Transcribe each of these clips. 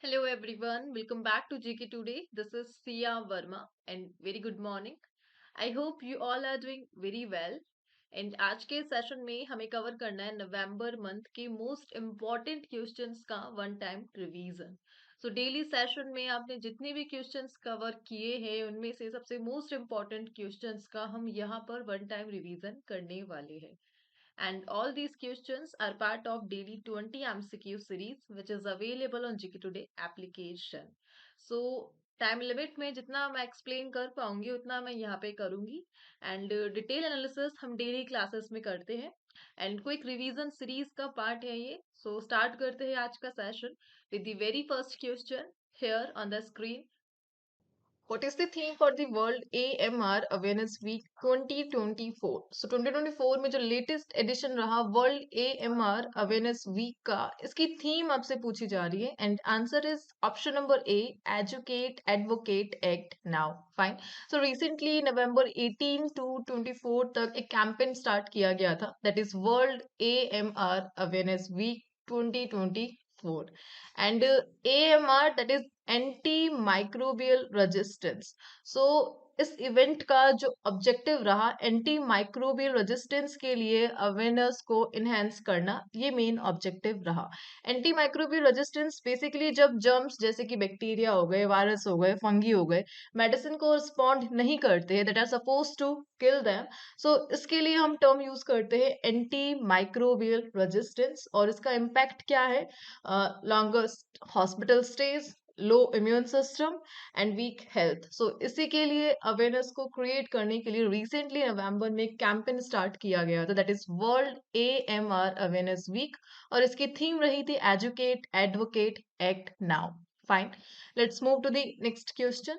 Hello everyone, welcome back to GK Today. This is Sia Verma and very good morning. I hope you all are doing very well. And आज के session में हमें cover करना है नवंबर month के most important questions का one time revision. So daily session में आपने जितने भी क्वेश्चंस कवर किए हैं उनमें से सबसे मोस्ट इम्पॉर्टेंट क्वेश्चंस का हम यहाँ पर वन टाइम रिवीजन करने वाले हैं। And all these questions are part of daily 20 MCQ series which is available on GK Today application. So time limit में जितना मैं एक्सप्लेन कर पाऊंगी उतना मैं यहाँ पे करूंगी एंड डिटेल एनालिसिस हम डेली क्लासेस में करते हैं एंड क्विक रिवीजन सीरीज का पार्ट है ये। सो स्टार्ट करते हैं आज का session with the very first question here on the screen. What is the theme for the World AMR Awareness Week 2024? So 2024 में जो लेटेस्ट एडिशन रहा वर्ल्ड AMR अवेयरनेस वीक का, इसकी थीम आपसे पूछी जा रही है and answer is option number A, educate advocate act now. Fine. So recently November 18 to 24 तक एक कैंपेन स्टार्ट किया गया था, that is world AMR awareness week 2024 and AMR, that is anti microbial resistance. So इस event का जो objective रहा anti microbial resistance के लिए अवेयरनेस को इनहेंस करना, ये मेन ऑब्जेक्टिव रहा। एंटी माइक्रोबियल रेजिस्टेंस बेसिकली जब जर्म्स जैसे कि बैक्टीरिया हो गए, वायरस हो गए, फंगी हो गए, मेडिसिन को रिस्पॉन्ड नहीं करते, that are suppose to kill them. So इसके लिए हम टर्म यूज करते हैं एंटी माइक्रोबियल रेजिस्टेंस। और इसका इम्पैक्ट क्या है? Longest hospital stage, low immune system and weak health. So इसी के लिए अवेयरनेस को क्रिएट करने के लिए रिसेंटली नवंबर में एक कैंपेन स्टार्ट किया गया था, that is world AMR awareness week. और इसकी थीम रही थी educate advocate act now. Fine, let's move to the next question.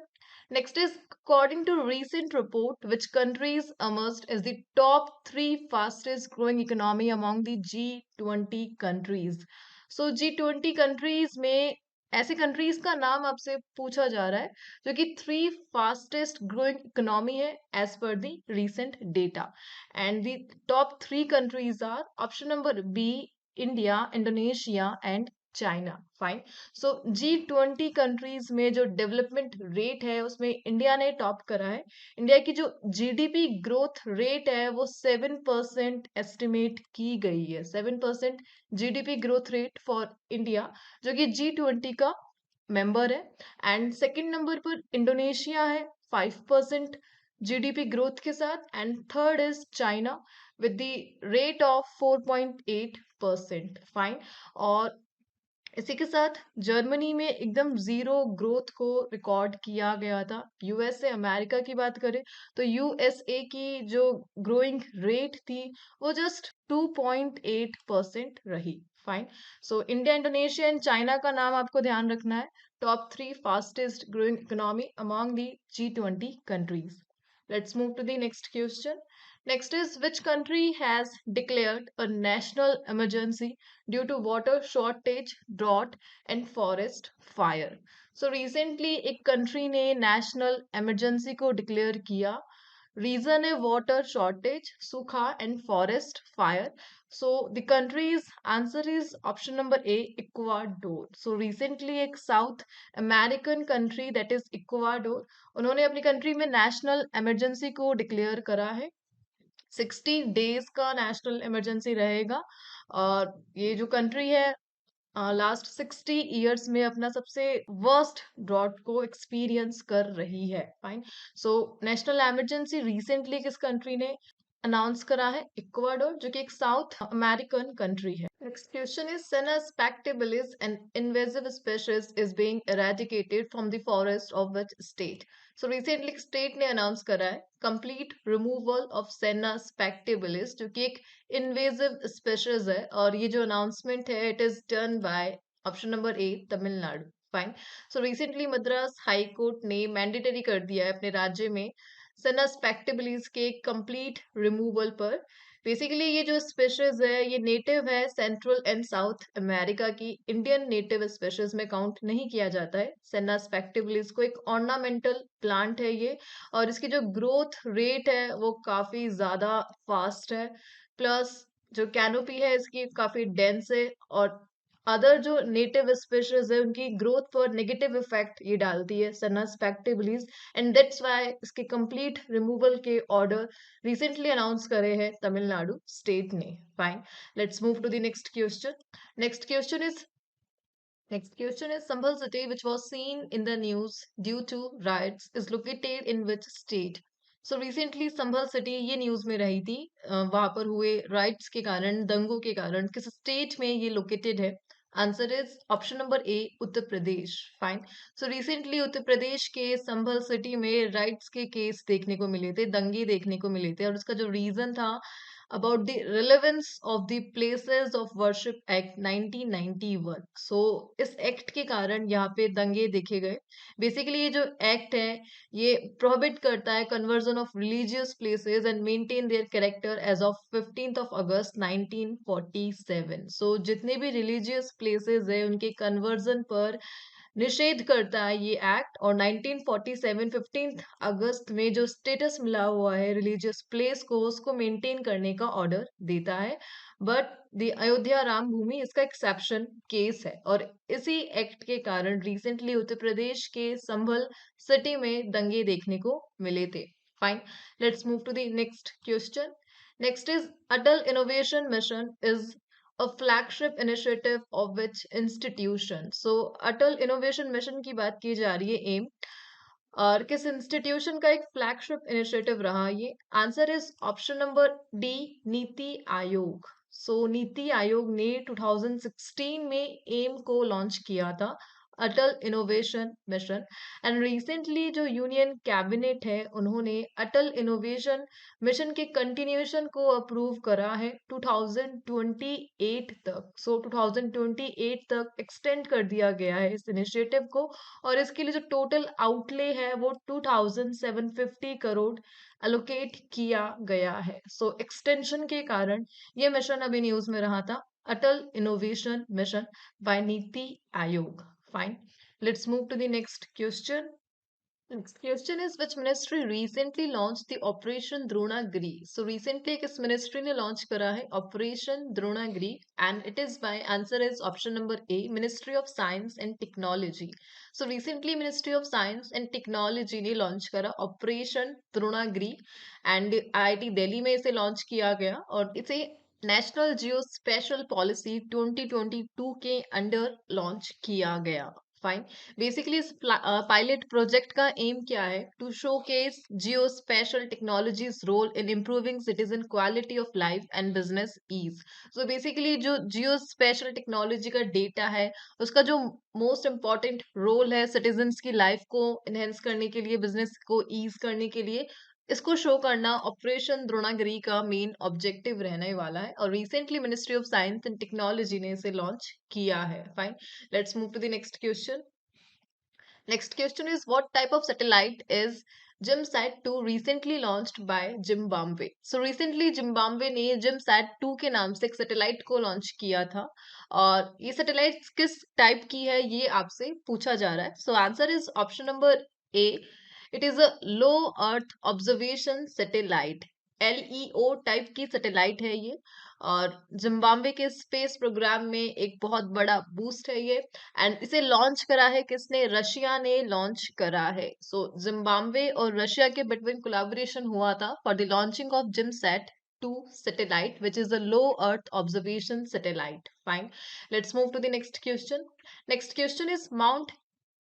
Next is, according to recent report, which countries emerged as the top three fastest growing economy among the G20 countries? So G20 countries में ऐसे countries का नाम आपसे पूछा जा रहा है जो कि थ्री फास्टेस्ट ग्रोइंग इकोनॉमी है as per the recent data. And the top three countries are option number B, India, Indonesia and China. Fine. So G20 countries में जो डेवलपमेंट रेट है उसमें इंडिया ने टॉप करा है। इंडिया की जो GDP ग्रोथ रेट है वो 7% एस्टिमेट की गई है, 7% GDP growth rate for India, जो कि G20 का मेंबर है। एंड सेकंड नंबर पर इंडोनेशिया है 5% GDP ग्रोथ के साथ। And third is China with the rate of 4.8%। Fine. और इसी के साथ जर्मनी में एकदम जीरो ग्रोथ को रिकॉर्ड किया गया था। यूएसए अमेरिका की बात करें तो यूएसए की जो ग्रोइंग रेट थी वो जस्ट 2.8% रही। Fine. So India, Indonesia and China का नाम आपको ध्यान रखना है, top three fastest growing economy among the G20 countries. Let's move to the next question. Next is, which country has declared a national emergency due to water shortage, drought and forest fire? So recently एक country ने national emergency को declare किया। Reason है water shortage, सूखा and forest fire. So the countries answer is option number A, Ecuador. So recently एक South American country that is Ecuador, उन्होंने अपनी country में नेशनल इमरजेंसी को डिक्लेयर करा है। 60 डेज का नेशनल इमरजेंसी रहेगा। और ये जो कंट्री है लास्ट 60 ईयर्स में अपना सबसे वर्स्ट ड्रॉट को एक्सपीरियंस कर रही है। Fine. So national emergency recently किस कंट्री ने अनाउंस करा है? इक्वाडोर, जो कि एक साउथ अमेरिकन कंट्री है। Next question is, Senna spectabilis, an invasive species, is being eradicated from the forest of which state? So recently state ने announce करा है complete removal of Senna spectabilis, जो कि एक इन्वेजिव स्पेशीज है। और ये जो अनाउंसमेंट है it is done by option number A, Tamil Nadu. Fine. So recently Madras high court ने मैंडेटरी कर दिया है अपने राज्य में Senna spectabilis के कंप्लीट रिमूवल पर। बेसिकली ये जो स्पेशीज है ये नेटिव है सेंट्रल एंड साउथ अमेरिका की, इंडियन नेटिव स्पेशीज में काउंट नहीं किया जाता है। Senna spectabilis को एक ऑर्नामेंटल प्लांट है ये, और इसकी जो ग्रोथ रेट है वो काफी ज्यादा फास्ट है। प्लस जो कैनोपी है इसकी काफी डेंस है, और अदर जो नेटिव स्पीशीज है उनकी ग्रोथ पर नेगेटिव इफेक्ट ये डालती है senna spectabilis, and that's why इसके कंप्लीट रिमूवल के ऑर्डर रिसेंटली अनाउंस करे हैं तमिलनाडु स्टेट ने. Fine, let's move to the next question. Next question is Next question is Sambhal city, which was seen in the news due to riots, is located in which state? So recently Sambhal city ये news में रही थी, वहां पर हुए rights के कारण, दंगों के कारण किस स्टेट में ये लोकेटेड है? Answer is option number A, Uttar Pradesh. Fine. So recently Uttar Pradesh के संभल सिटी में राइट्स के केस देखने को मिले थे, दंगे देखने को मिले थे, और उसका जो रीजन था about the relevance of the Places of Worship Act 1991. So इस एक्ट के कारण यहाँ पे दंगे देखे गए. बेसिकली ये जो एक्ट है ये प्रोहिबिट करता है conversion of religious places and maintain their character as of 15th of August 1947. So जितने भी रिलीजियस प्लेसेस है उनके कन्वर्जन पर निषेध करता है ये एक्ट, और 1947 15 अगस्त में जो स्टेटस मिला हुआ है रिलीजियस प्लेस को, उसको मेंटेन करने का ऑर्डर देता है. बट द अयोध्या राम भूमि इसका एक्सेप्शन केस है, और इसी एक्ट के कारण रिसेंटली उत्तर प्रदेश के संभल सिटी में दंगे देखने को मिले थे. Fine, let's move to the next question. Next is Atal innovation mission is a flagship initiative of which institution? So Atal innovation mission की बात की जा रही है, एम, और किस इंस्टीट्यूशन का एक फ्लैगशिप इनिशिएटिव रहा ये? Answer is option number D, NITI Aayog. सो नीति आयोग ने 2016 में एम को लॉन्च किया था, अटल इनोवेशन मिशन. एंड रिसेंटली जो यूनियन कैबिनेट है उन्होंने अटल इनोवेशन मिशन के कंटिन्यूएशन को अप्रूव करा है 2028 तक. सो 2028 तक एक्सटेंड कर दिया गया है इस इनिशिएटिव को, और इसके लिए जो टोटल आउटले है वो 2750 करोड़ अलोकेट किया गया है. सो एक्सटेंशन के कारण ये मिशन अभी न्यूज में रहा था, अटल innovation mission by NITI Aayog. Fine, let's move to the next question. Next question is which ministry recently launched the Operation Dronagiri? So recently किस ministry ने launch करा है Operation Dronagiri, and it is by, answer is option number A, Ministry of Science and Technology. So recently Ministry of Science and Technology ने launch करा Operation Dronagiri, and IIT Delhi में इसे launch किया गया, और इसे नेशनल जियो स्पेशल पॉलिसी 2022 के under launch किया गया. फाइन, बेसिकली इस पायलट प्रोजेक्ट का एम क्या है? To showcase geo spatial technologies role in improving citizen quality of life and business ease. So basically जो जियो स्पेशल टेक्नोलॉजी का डेटा है उसका जो मोस्ट इम्पॉर्टेंट रोल है सिटीजन्स की लाइफ को इनहेंस करने के लिए, बिजनेस को ईज करने के लिए, इसको शो करना ऑपरेशन द्रोणागिरी का मेन ऑब्जेक्टिव रहने वाला है, और recently ministry of science and technology ने इसे लॉन्च किया है. Fine, let's move to the next question. Next question is what type of satellite is GIMSAT-2 recently launched by Zimbabwe? So recently Zimbabwe ने GIMSAT-2 के नाम से एक satellite को लॉन्च किया था, और ये सैटेलाइट किस टाइप की है ये आपसे पूछा जा रहा है. सो answer is option number A, it is a low earth observation satellite. LEO type की सैटेलाइट है ये, और जिम्बाब्वे के स्पेस प्रोग्राम में एक बहुत बड़ा बूस्ट है ये. एंड इसे लॉन्च करा है किसने? रशिया ने लॉन्च करा है. सो जिम्बाब्वे और रशिया के बिटवीन कोलैबोरेशन हुआ था for the launching of ZimSat 2 satellite, which is a low earth observation satellite. Fine, let's move to the next question. Next question is Mount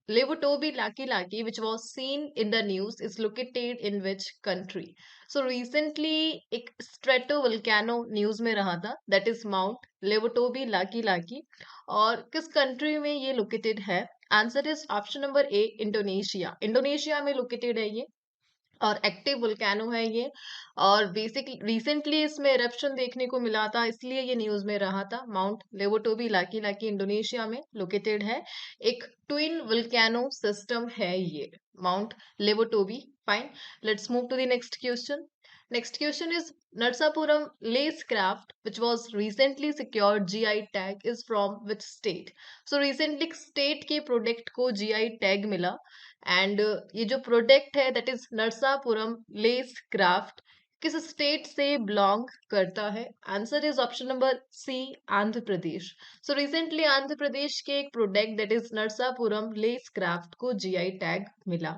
Levotobi Laki Laki, which was seen in the news, is located in which country? So recently एक stratovolcano news में रहा था, that is Mount Levotobi Laki Laki, और किस country में ये located है? Answer is option number A, Indonesia. Indonesia में located है ये, और एक्टिव वोल्केनो है ये, और बेसिक रिसेंटली इसमें एरप्शन देखने को मिला था, इसलिए ये न्यूज में रहा था. Mount Lewotobi Laki Laki Indonesia में लोकेटेड है, एक ट्विन वोल्केनो सिस्टम है ये, mount Lewotobi. Fine, let's move to the next question. Next question is Narsapuram lace craft, which was recently secured GI tag, is from which state? So recently state के product को GI tag मिला, and ये जो product है that is Narsapuram lace craft, किस state से belong करता है? Answer is option number C, Andhra Pradesh. So recently Andhra Pradesh के एक product that is Narsapuram lace craft को जीआई टैग मिला।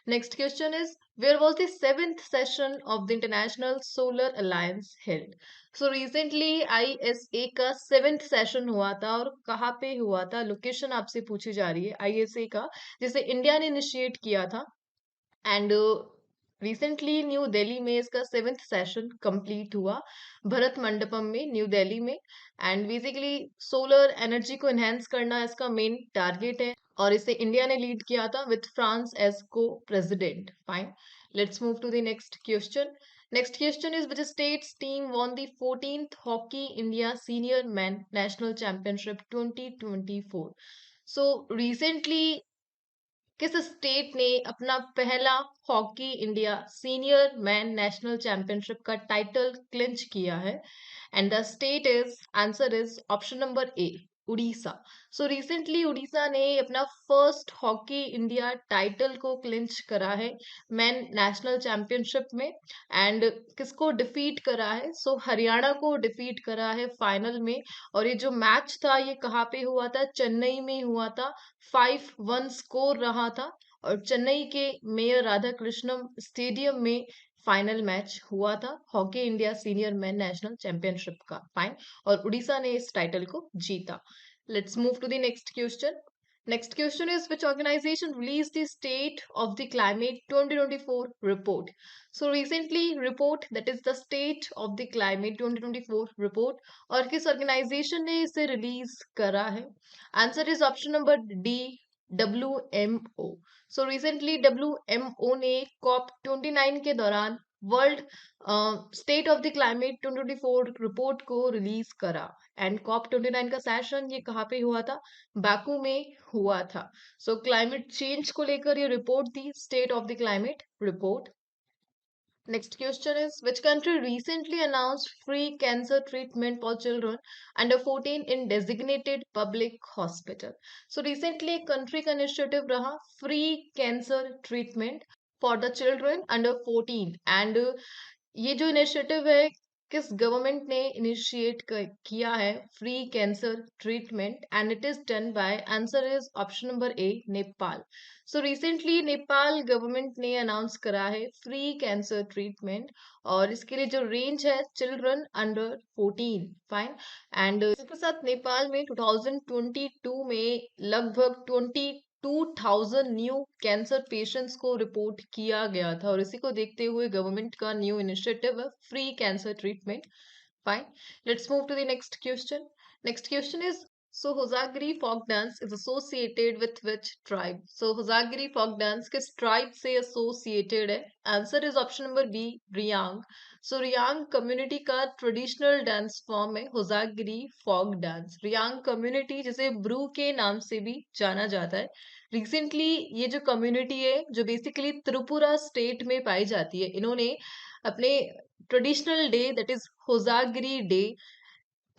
Next question is where was the seventh session of the International Solar Alliance held? So recently ISA का seventh session हुआ था, और कहाँ पे हुआ था? लोकेशन आपसे पूछी जा रही है आईएसए का, जिसे इंडिया ने इनिशिएट किया था। एंड रिसेंटली न्यू दिल्ली में इसका सेवेंथ सेशन कंप्लीट हुआ, भरत मंडपम में, न्यू दिल्ली में। एंड बेसिकली सोलर एनर्जी को एनहेंस करना इसका मेन टारगेट है, और इसे इंडिया ने लीड किया था with France as co president. Fine, let's move to the next question. Next question is which states team won the 14th hockey India senior man national championship 2024? So recently किस state ने अपना पहला hockey India senior man national championship का title clinch किया है? And the state is, answer is option number A, Odisha. So recently Odisha ने अपना first hockey India title को क्लिंच करा है मैन नेशनल चैंपियनशिप में। एंड किसको डिफीट करा है? सो हरियाणा को डिफीट करा है फाइनल में। और ये जो मैच था ये कहाँ पे हुआ था? चेन्नई में हुआ था। 5-1 स्कोर रहा था, और चेन्नई के मेयर राधा कृष्णम स्टेडियम में फाइनल मैच हुआ था hockey India senior man national championship का। फाइन, और उड़ीसा ने इस टाइटल को जीता। Let's move to the next question. Next question is which organization released the State of the Climate 2024 report? So recently report that is the State of the Climate 2024 report, और किस organization ने इसे release करा है? Answer is option number D, WMO. So recently WMO ने COP 29 के दौरान world state of the climate 2024 report को रिलीज करा। एंड कॉप 29 का सेशन ये कहाँ पे हुआ था? बाकू में हुआ था। सो क्लाइमेट चेंज को लेकर ये रिपोर्ट थी, state of the climate report. Next question is which country recently announced free cancer treatment for children under 14 in designated public hospital? So recently एक country का initiative रहा free cancer treatment for the children under 14, and ये जो initiative है किस government ने initiate किया है free cancer treatment? And it is done by, answer is option number A, Nepal. So recently Nepal government ने अनाउंस करा है फ्री कैंसर ट्रीटमेंट, और इसके लिए जो रेंज है चिल्ड्रन अंडर 14। फाइन, एंड इसके साथ नेपाल में 2022 में लगभग 22,000 न्यू कैंसर पेशेंट्स को रिपोर्ट किया गया था, और इसी को देखते हुए गवर्नमेंट का न्यू इनिशिएटिव है free cancer treatment. Fine. Let's move to the next question. Next question is, so Hosagiri folk dance is associated with which tribe? So Hosagiri folk dance किस tribe से associated है? Answer is option number B, Riyang. So Riyang community का traditional dance form है Hosagiri folk dance. Riyang community जिसे Bru के नाम से भी जाना जाता है। Recently ये जो community है जो basically त्रिपुरा state में पाई जाती है, इन्होंने अपने traditional day that is Hojagiri day,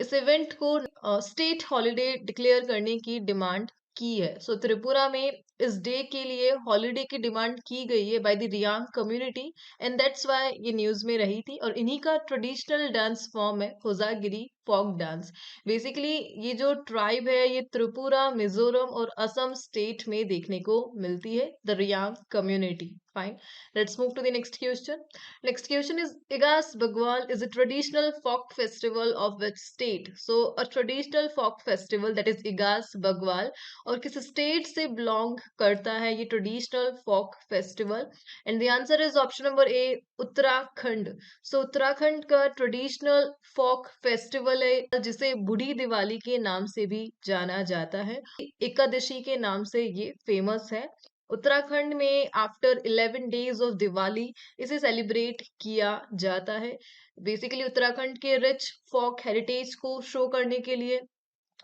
इस इवेंट को स्टेट हॉलिडे डिक्लेयर करने की डिमांड की है। सो त्रिपुरा में इस डे के लिए हॉलिडे की डिमांड की गई है by the Reang community, and that's why ये न्यूज में रही थी। और इन्हीं का ट्रेडिशनल डांस फॉर्म है होजागिरी फोक डांस। बेसिकली ये जो ट्राइब है ये त्रिपुरा, मिजोरम और असम स्टेट में देखने को मिलती है, the Reang community. Fine, let's move to the next question. Next question is Igas Bagwal is a traditional folk festival of which state? So a traditional folk festival that is Igas Bagwal, और किस state से belong करता है ये traditional folk festival? And the answer is option number A, Uttarakhand. So Uttarakhand का traditional folk festival है जिसे बूढ़ी दिवाली के नाम से भी जाना जाता है, एकादशी के नाम से ये फेमस है। उत्तराखंड में आफ्टर 11 डेज ऑफ दिवाली इसे सेलिब्रेट किया जाता है। बेसिकली उत्तराखंड के रिच फोक हेरिटेज को शो करने के लिए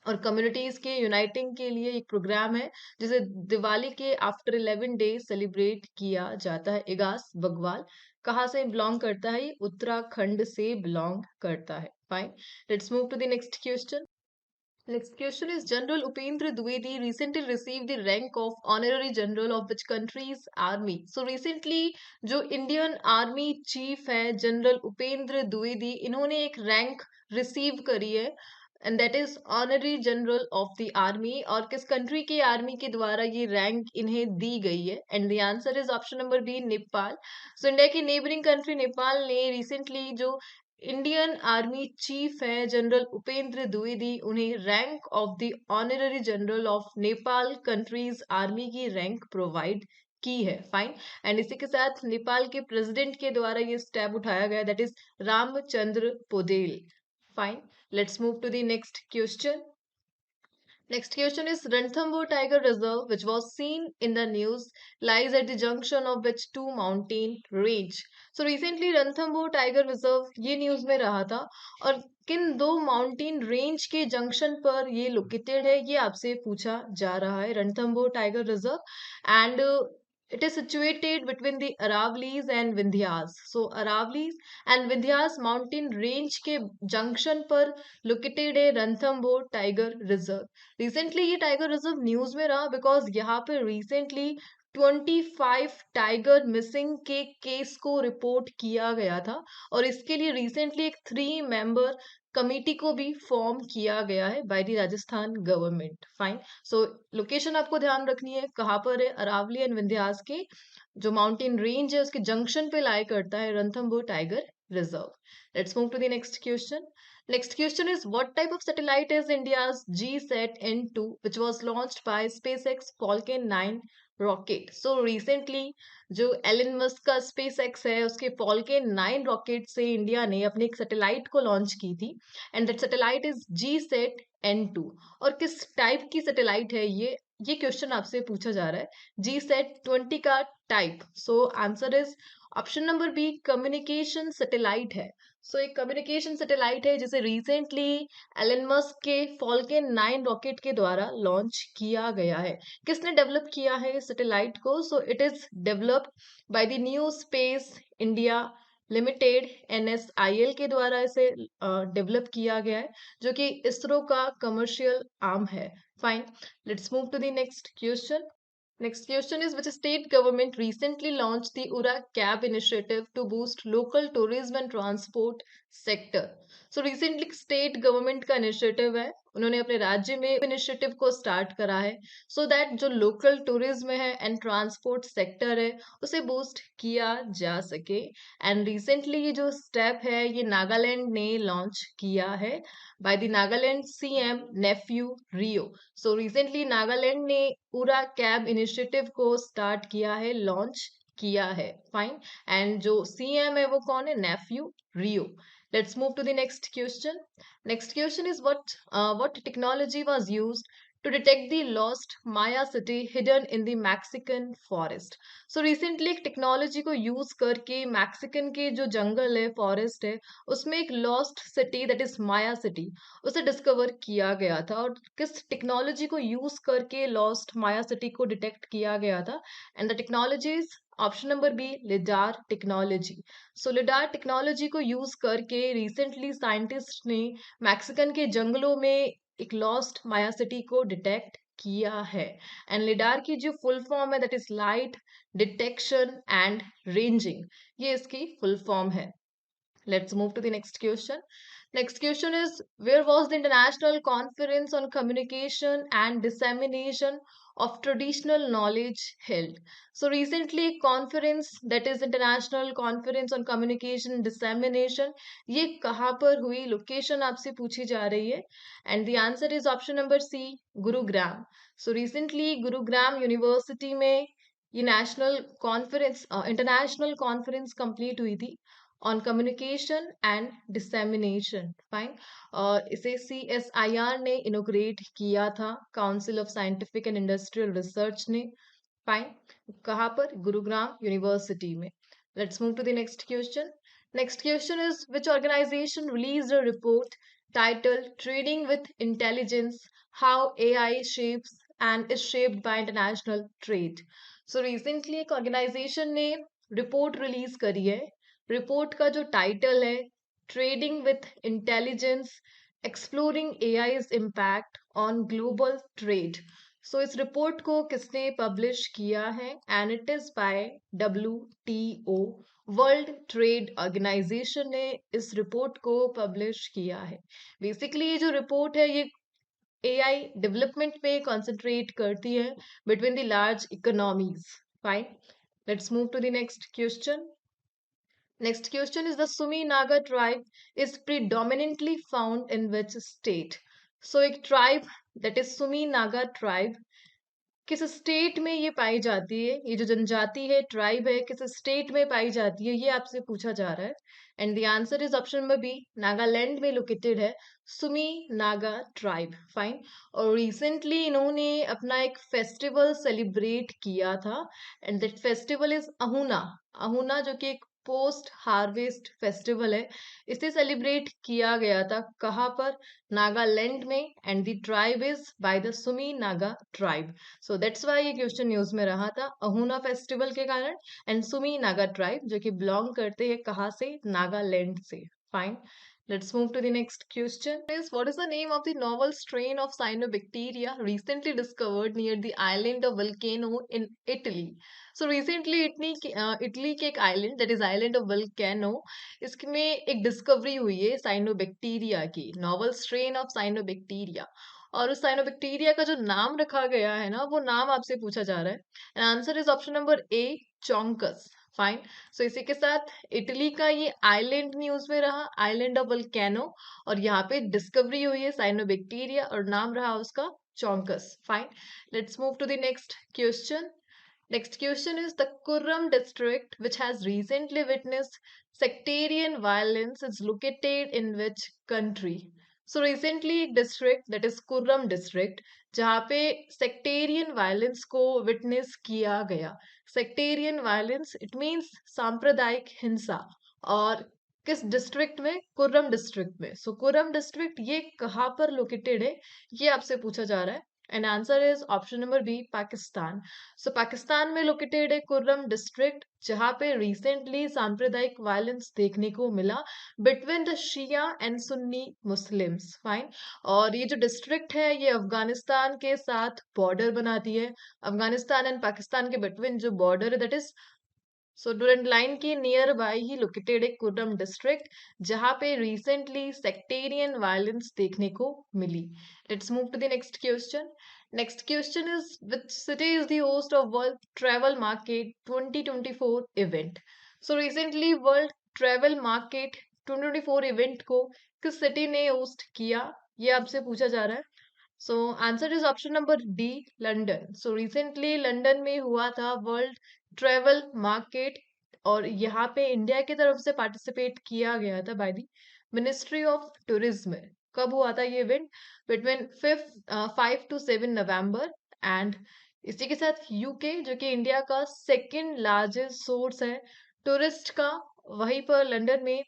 और कम्युनिटीज के यूनाइटिंग के लिए एक प्रोग्राम है जिसे दिवाली के आफ्टर 11 डेज सेलिब्रेट किया जाता है। इगास बगवाल कहाँ से बिलोंग करता है? उत्तराखंड से बिलोंग करता है। Fine, let's move to the next question. Next question is General Upendra Dwivedi recently received the rank of Honorary General of which country's army? So recently जो इंडियन आर्मी चीफ है general Upendra Dwivedi इन्होंने एक rank receive करी है and that is honorary general of the army और किस country की army के द्वारा ये रैंक इन्हें दी गई है and the answer is option number B Nepal so India की नेबरिंग कंट्री नेपाल ने रिसेंटली जो इंडियन आर्मी चीफ है जनरल उपेंद्र द्विवेदी उन्हें rank of the honorary general of Nepal countries army की रैंक प्रोवाइड की है फाइन एंड इसी के साथ नेपाल के प्रेसिडेंट के द्वारा ये स्टेप उठाया गया that is Ramchandra Poudel fine let's move to the next question. Next question is Ranthambore Tiger Reserve, which was seen in the news, lies at the junction of which two mountain range. So recently Ranthambore Tiger Reserve ये news में रहा था और किन दो mountain range के junction पर ये लोकेटेड है ये आपसे पूछा जा रहा है Ranthambore tiger reserve and it is situated between the Aravallis and Vindhyas. So Aravallis and Vindhyas mountain range के junction पर located है रणथंबोर टाइगर रिजर्व. रिसेंटली ये टाइगर रिजर्व न्यूज में रहा बिकॉज यहाँ पे रिसेंटली 25 टाइगर मिसिंग के केस को रिपोर्ट किया गया था और इसके लिए रिसेंटली एक 3 मेंबर कमिटी को भी फॉर्म किया गया है by the Rajasthan government fine so location आपको ध्यान रखनी है कहाँ पर है अरावली एंड विंध्यास के जो माउंटेन रेंज है उसके जंक्शन पे लाई करता है Ranthambore tiger reserve. Let's move to the next question. Next question is what type of satellite is India's GSAT N2 which was launched by SpaceX Falcon 9 rocket. So recently जो Elon Musk का SpaceX है उसके Falcon 9 rocket से India ने अपने एक satellite को launch की थी and that satellite is GSAT N2 और किस टाइप की सैटेलाइट है ये क्वेश्चन आपसे पूछा जा रहा है GSAT 20 का type. So answer is option number B communication satellite है. सो एक कम्युनिकेशन सैटेलाइट है जिसे रिसेंटली एलन मस्क के फॉल्कन 9 रॉकेट के द्वारा लॉन्च किया गया है. किसने डेवलप किया है सैटेलाइट को? सो it is developed by the new space India limited NSIL के द्वारा इसे डेवलप किया गया है जो कि इसरो का कमर्शियल आर्म है. Fine let's move to the next question. Next question is which state government recently launched the URA cab initiative to boost local tourism and transport sector. So recently state government का initiative है उन्होंने अपने राज्य में initiative को start करा है so that जो लोकल टूरिज्म है एंड ट्रांसपोर्ट सेक्टर है उसे बूस्ट किया जा सके एंड रिसेंटली ये जो स्टेप है ये नागालैंड ने लॉन्च किया है by the Nagaland CM Neiphiu Rio. So recently Nagaland ने पूरा कैब इनिशिएटिव को स्टार्ट किया है लॉन्च किया है फाइन एंड जो CM है वो कौन है नेफ्यू रियो. Let's move to the next question. Next question is what technology was used to detect the lost Maya city hidden in the Mexican forest. So recently एक टेक्नोलॉजी को use करके Mexican के जो जंगल है फॉरेस्ट है उसमें एक lost city that is Maya city उसे डिस्कवर किया गया था और किस टेक्नोलॉजी को यूज करके लॉस्ट माया सिटी को डिटेक्ट किया गया था and the technology is option number B lidar technology. So lidar technology को यूज करके रिसेंटली साइंटिस्ट ने मैक्सिकन के जंगलों में एक लॉस्ट माया सिटी को डिटेक्ट किया है एंड लिडार की जो फुल फॉर्म है that is light detection and ranging ये इसकी फुल फॉर्म है. Let's move to the next question. Next question is where was the International Conference on Communication and Dissemination of Traditional Knowledge held? So recently a conference that is International Conference on Communication and Dissemination ये कहाँ पर हुई location आपसे पूछी जा रही है and the answer is option number C Gurugram. So recently Gurugram university में ये national conference international conference complete हुई थी on communication and dissemination fine और इसे CSIR ने इनोग्रेट किया था council of scientific and industrial research ने फाइन कहाँ पर गुरुग्राम यूनिवर्सिटी में. Let's move to the next question. Next question is which organisation released a report titled Trading with Intelligence How AI Shapes and is Shaped by International Trade. So recently एक organisation ने report release करी है. Report का जो title है trading with intelligence exploring AI's impact on global trade. So इस report को किसने पब्लिश किया है? And it is by WTO, World Trade Organization ने इस रिपोर्ट को पब्लिश किया है। बेसिकली ये जो रिपोर्ट है ये एआई डेवलपमेंट पे कंसंट्रेट करती है between the large economies. Fine, let's move to the next question. Next question is, the Sumi Naga tribe is predominantly found in which state? So एक tribe, that is Sumi Naga tribe, किस state में ये पाई जाती है? ये जो जनजाति है, ट्राइब है, किस स्टेट में पाई जाती है, ये आपसे पूछा जा रहा है। And the answer is option number B, Nagaland में लोकेटेड है सुमी नागा ट्राइब। फाइन। और रिसेंटली इन्होंने अपना एक फेस्टिवल सेलिब्रेट किया था and that festival is Ahuna. Ahuna जो कि एक पोस्ट हार्वेस्ट फेस्टिवल है, इसे सेलिब्रेट किया गया था कहाँ पर? नागालैंड में। And the tribe is by the Sumi Naga tribe. So that's why ये क्वेश्चन न्यूज में रहा था अहुना फेस्टिवल के कारण। एंड सुमी नागा ट्राइब जो कि बिलोंग करते हैं कहाँ से? नागालैंड से। Fine, let's move to the next question. Is what is the name of the novel strain of cyanobacteria recently discovered near the island of Volcano in Italy? So recently Italy के एक island, that is island of volcano, इसमें एक discovery हुई है cyanobacteria की, novel strain of cyanobacteria. और उस cyanobacteria का जो नाम रखा गया है ना, वो नाम आपसे पूछा जा रहा है। And answer is option number A, Chaunkas. Fine. So इसी के साथ इटली का ये आइलैंड न्यूज में रहा, आइलैंड ऑफ वल्केनो, और यहाँ पे डिस्कवरी हुई है साइनोबैक्टीरिया और नाम रहा उसका Chaunkas. Fine, let's move to the next question. Next question is, the Kurram district, which has recently witnessed sectarian violence, is located in which country? So recently एक district, that is Kurram district, जहाँ पे sectarian violence को witness किया गया। sectarian violence it means सांप्रदायिक हिंसा। और किस डिस्ट्रिक्ट में? कुर्रम डिस्ट्रिक्ट में। सो कुर्रम डिस्ट्रिक्ट ये कहाँ पर लोकेटेड है, ये आपसे पूछा जा रहा है। And answer is option number B, Pakistan. So Pakistan में लोकेटेड है कुर्रम डिस्ट्रिक्ट, जहाँ पे रिसेंटली सांप्रदायिक वायलेंस देखने को मिला between the Shia and Sunni Muslims. Fine. और ये जो डिस्ट्रिक्ट है ये अफगानिस्तान के साथ बॉर्डर बनाती है। अफगानिस्तान एंड पाकिस्तान के बिटवीन जो बॉर्डर है, that is so Durand line के नियर बाय ही लोकेटेड है कुर्रम डिस्ट्रिक्ट, जहां पे रिसेंटली सेक्टेरियन वायलेंस देखने को मिली। Let's move to the next question. Next question is, which city is the host of World Travel Market 2024 event? So recently World Travel Market 2024 event को किस city ने host किया, ये आपसे पूछा जा रहा है। सो answer is option number D, London. So recently London में हुआ था वर्ल्ड ट्रेवल मार्केट, और यहाँ पे इंडिया की तरफ से पार्टिसिपेट किया गया था by the ministry of tourism. कब हुआ था ये event? Between 5 to 7 November. And इसी के साथ यूके, जो कि इंडिया का सेकंड लार्जेस्ट सोर्स है टूरिस्ट का, वहीं पर लंदन में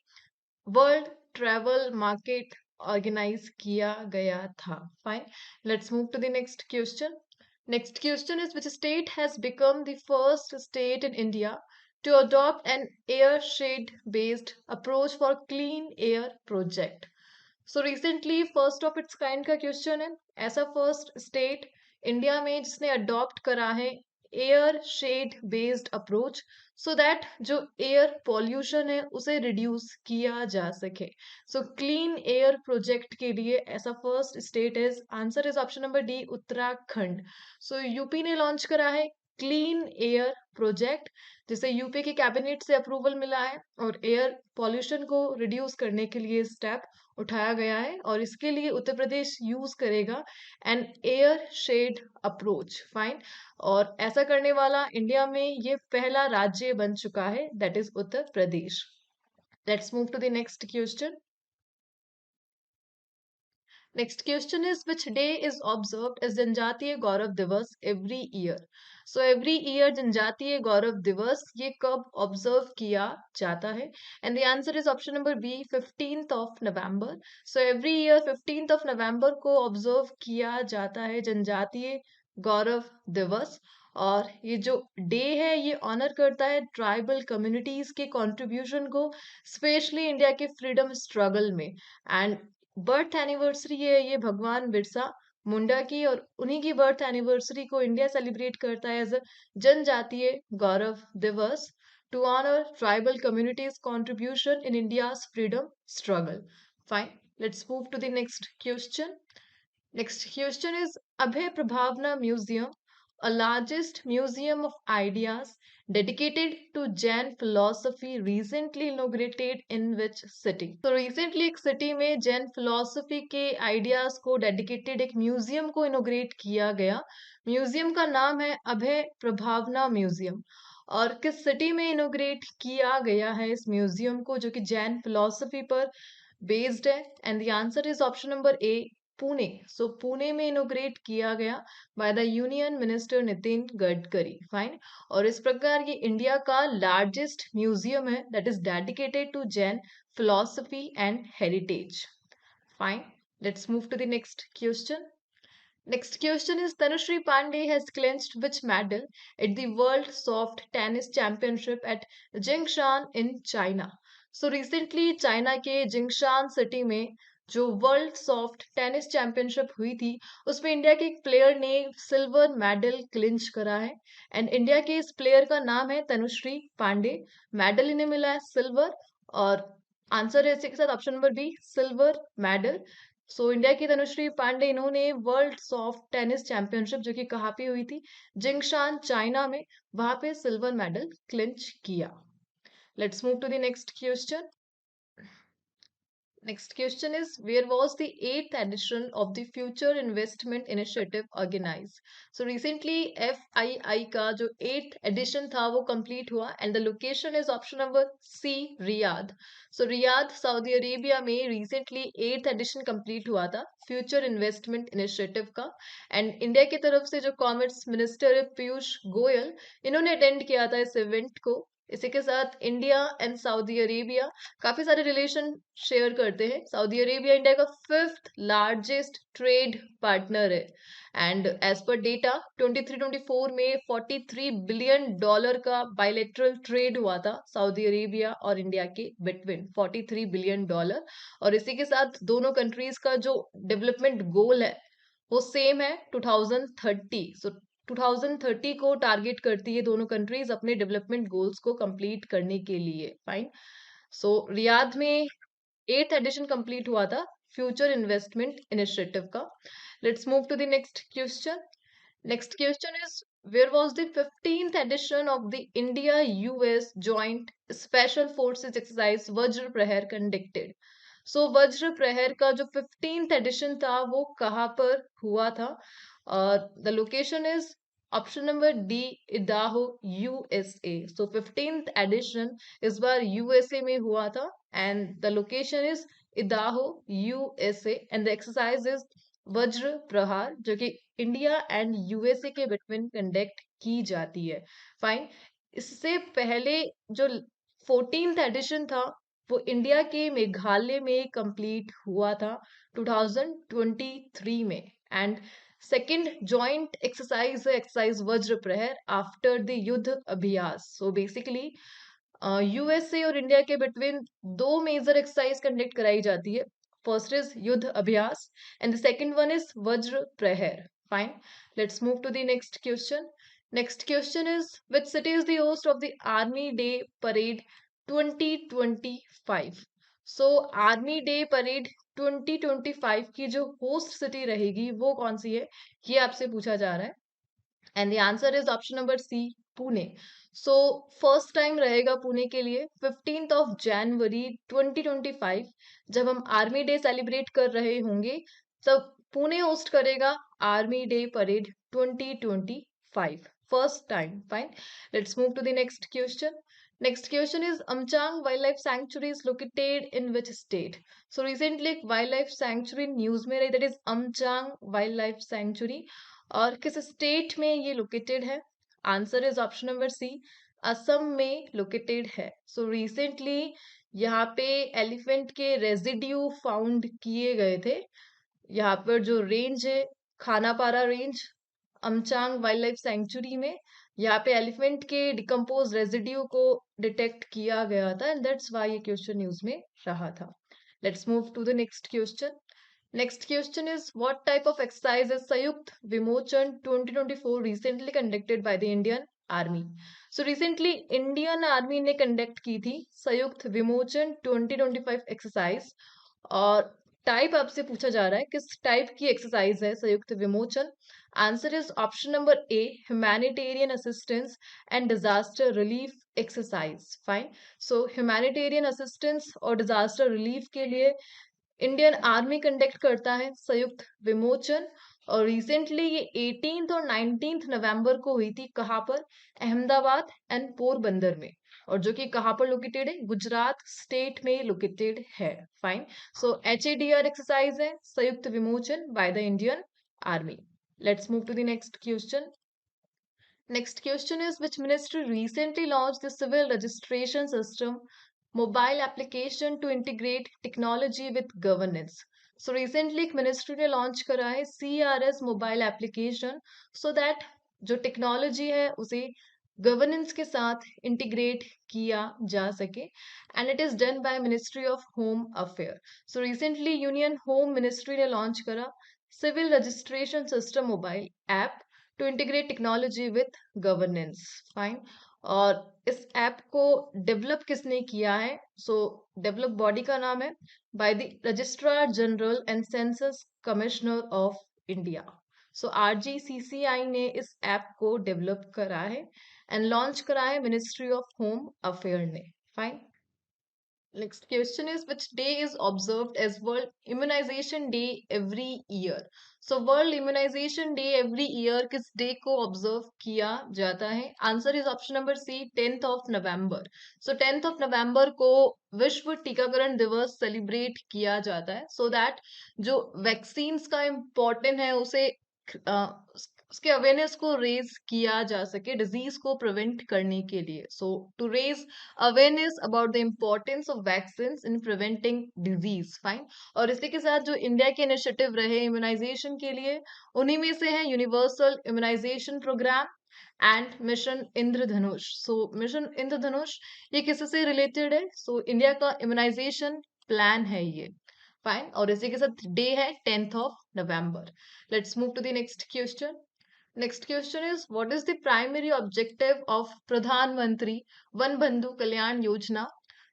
वर्ल्ड ट्रेवल मार्केट ऑर्गेनाइज किया गया था। Fine, let's move to the next question. Next question is, which state has become the first state in India to adopt an air-shade based approach for clean air project? So recently first of its kind का question है, ऐसा first state India में जिसने adopt करा है air shed based approach, so that जो air pollution है उसे रिड्यूस किया जा सके। सो क्लीन एयर प्रोजेक्ट के लिए ऐसा first state is, answer is option number D, Uttarakhand. So UP ने लॉन्च करा है क्लीन एयर प्रोजेक्ट, जिसे यूपी के कैबिनेट से अप्रूवल मिला है, और एयर पॉल्यूशन को रिड्यूस करने के लिए स्टेप उठाया गया है, और इसके लिए उत्तर प्रदेश यूज करेगा an air shed approach. Fine. और ऐसा करने वाला इंडिया में ये पहला राज्य बन चुका है, that is Uttar Pradesh. Let's move to the next question. Next question is, which day is observed as जनजातीय गौरव दिवस every year? So every year जनजातीय गौरव दिवस ये कब ऑब्जर्व किया जाता है? And the answer is option number B, 15th of November. So every year 15th of November को ऑब्जर्व किया जाता है जनजातीय गौरव दिवस। और ये जो डे है ये ऑनर करता है ट्राइबल कम्युनिटीज के कंट्रीब्यूशन को, स्पेशली इंडिया के फ्रीडम स्ट्रगल में। एंड बर्थ एनिवर्सरी है ये भगवान बिरसा मुंडा की, और उन्हीं की बर्थ एनिवर्सरी को इंडिया सेलिब्रेट करता है as a Janjatiya Gaurav Diwas to honour tribal communities contribution in India's freedom struggle. Fine, let's move to the next question. Next question is Abhay Prabhavna Museum, a largest museum of ideas dedicated to Jain philosophy, recently inaugurated in which city? So recently एक city में Jain philosophy के ideas को dedicated एक museum को inaugurate किया गया. Museum का नाम है अभय प्रभावना म्यूजियम. और किस सिटी में इनोग्रेट किया गया है इस म्यूजियम को, जो कि जैन फिलोसफी पर बेस्ड है? And the answer is option number A, Pune. So Pune में इनोग्रेट किया गया by the union minister Nitin Gadkari. Fine. और इस प्रकार ये इंडिया का लार्जेस्ट म्यूजियम है that is dedicated to Jain philosophy and heritage. Fine, let's move to the next question. Next question is Tanushree Pandey has clinched which medal at the World Soft Tennis Championship at Jingshan in China? So recently China के Jingshan city में जो world soft tennis championship हुई थी उसमें India के एक player ने silver medal clinch करा है. एंड इंडिया के इस प्लेयर का नाम है तनुश्री पांडे. मेडल इन्हें मिला है सिल्वर, और आंसर है इसी के साथ option number B, silver medal. So India की तनुश्री पांडे, इन्होंने वर्ल्ड सॉफ्ट टेनिस चैंपियनशिप जो कि कहाँ पे हुई थी, जिंगशान चाइना में, वहां पे सिल्वर मेडल क्लिंच किया. Let's move to the next question. Next question is where was the eighth edition of the Future Investment Initiative organized? So recently FII का जो eighth edition था वो complete हुआ and the location is option number C, Riyadh. So Riyadh, Saudi Arabia में recently eighth edition complete हुआ था Future Investment Initiative का. and India की तरफ से जो कॉमर्स मिनिस्टर है पीयूष गोयल, इन्होंने अटेंड किया था इस इवेंट को. इसी के साथ इंडिया एंड सऊदी अरेबिया काफी सारे रिलेशन शेयर करते हैं. सऊदी अरेबिया इंडिया का फिफ्थ लार्जेस्ट ट्रेड पार्टनर है. एंड एज पर डेटा 23-24 में $43 बिलियन का बायलेटरल ट्रेड हुआ था सऊदी अरेबिया और इंडिया के बिटवीन, $43 बिलियन. और इसी के साथ दोनों कंट्रीज का जो डेवलपमेंट गोल है वो सेम है 2030. सो 2030 को टारगेट करती है दोनों कंट्रीज अपने डेवलपमेंट गोल्स को कंप्लीट करने के लिए. फाइन. सो रियाद में एट्थ एडिशन कंप्लीट हुआ था फ्यूचर इन्वेस्टमेंट इनिशिएटिव का. Let's move to the next question. Next question is where was the 15th edition of the India US joint special forces exercise Vajra Prahar conducted? सो वज्र प्रहर का जो 15th addition था वो कहाँ पर हुआ था? The location is option number D, Idaho USA. So 15th edition इस बार यूएसए में हुआ था and the location is Idaho USA and the exercise is Vajra Prahar, जो कि इंडिया एंड यूएसए के बिटवीन कंडक्ट की जाती है. फाइन. इससे पहले जो 14th एडिशन था वो इंडिया के मेघालय में कंप्लीट हुआ था 2023 में. एंड सेकेंड जॉइंट एक्सरसाइज है exercise Vajra Prahar after the Yudh Abhyas. So basically USA और इंडिया के बिटवीन दो मेजर एक्सरसाइज कंडक्ट कराई जाती है. First is Yudh Abhyas and the second one is Vajra Prahar. Fine. Let's move to the next question. Next question is which city is the host of the army day parade 2025? So army day parade 2025 की जो host city रहेगी वो कौन सी है, ये आपसे पूछा जा रहा है. And the answer is option number C, Pune. So first time रहेगा पुणे के लिए 15th ऑफ जनवरी 2025 जब हम आर्मी डे सेलिब्रेट कर रहे होंगे, तब पुणे होस्ट करेगा army day parade 2025 first time. Fine. Let's move to the next question. Next question is Amchang Wildlife Sanctuary is located in which state? So recently एक wildlife sanctuary news में रही, that is Amchang Wildlife Sanctuary. और किस state में ये located है? Answer is option number C, Assam में located है. सो रिसेंटली यहाँ पे एलिफेंट के रेजिड्यू फाउंड किए गए थे. यहाँ पर जो रेंज है Khanapara range, Amchang wild life sanctuary में, यहाँ पे एलिफेंट के डिकम्पोज रेजिड्यू को डिटेक्ट किया गया था एंड दैट्स व्हाई ये क्वेश्चन न्यूज में रहा था. Let's move to the next question. Next question is what type of exercise is Sayukt Vimochan 2024 recently conducted by the Indian Army? So recently Indian Army ने conduct की थी संयुक्त विमोचन 2025 exercise और टाइप आपसे पूछा जा रहा है किस टाइप की एक्सरसाइज है संयुक्त विमोचन. Answer is option number A humanitarian assistance and disaster relief exercise. Fine. So humanitarian assistance और डिजास्टर रिलीफ के लिए इंडियन आर्मी कंडक्ट करता है संयुक्त विमोचन. और रिसेंटली ये 18th और 19th नवंबर को हुई थी. कहाँ पर? अहमदाबाद एंड पोरबंदर में. और जो कि कहाँ पर लोकेटेड है? गुजरात स्टेट में लोकेटेड है. फाइन. सो HADR एक्सरसाइज है Samyukt Vimochan by the Indian army. Let's move to the next question. Next question is which ministry recently launched the civil registration system mobile application to integrate technology with governance? So recently एक ministry ने launch करा है CRS mobile application so that जो technology है उसे governance के साथ integrate किया जा सके and it is done by Ministry of Home Affairs. So recently Union Home Ministry ने launch करा civil registration system mobile app to integrate technology with governance. Fine. और इस ऐप को डेवलप किसने किया है? सो डेवलप बॉडी का नाम है by the registrar general and census commissioner of India. So RGCCI ने इस ऐप को डेवलप करा है एंड लॉन्च करा है मिनिस्ट्री ऑफ होम अफेयर ने. Fine. Next question is which day is observed as World Immunization Day every year? So World Immunization Day every year किस day को observe किया जाता है? Answer is option number C 10th of November. So 10th of November को विश्व टीकाकरण दिवस celebrate किया जाता है so that जो वैक्सीन्स का इम्पोर्टेंट है उसे उसके अवेयरनेस को रेज किया जा सके डिजीज को प्रिवेंट करने के लिए. So to raise awareness about the importance of vaccine in preventing disease. Fine. और इसी के साथ जो इंडिया के इनिशिएटिव रहे इम्यूनाइजेशन के लिए उन्हीं में से है universal immunisation programme and mission Indradhanush. So mission Indradhanush ये किससे रिलेटेड है? सो इंडिया का इम्यूनाइजेशन प्लान है ये. फाइन. और इसी के साथ डे है 10th of November. Let's move to the next question. Next question is what is the primary objective of प्रधानमंत्री वन बंधु कल्याण योजना?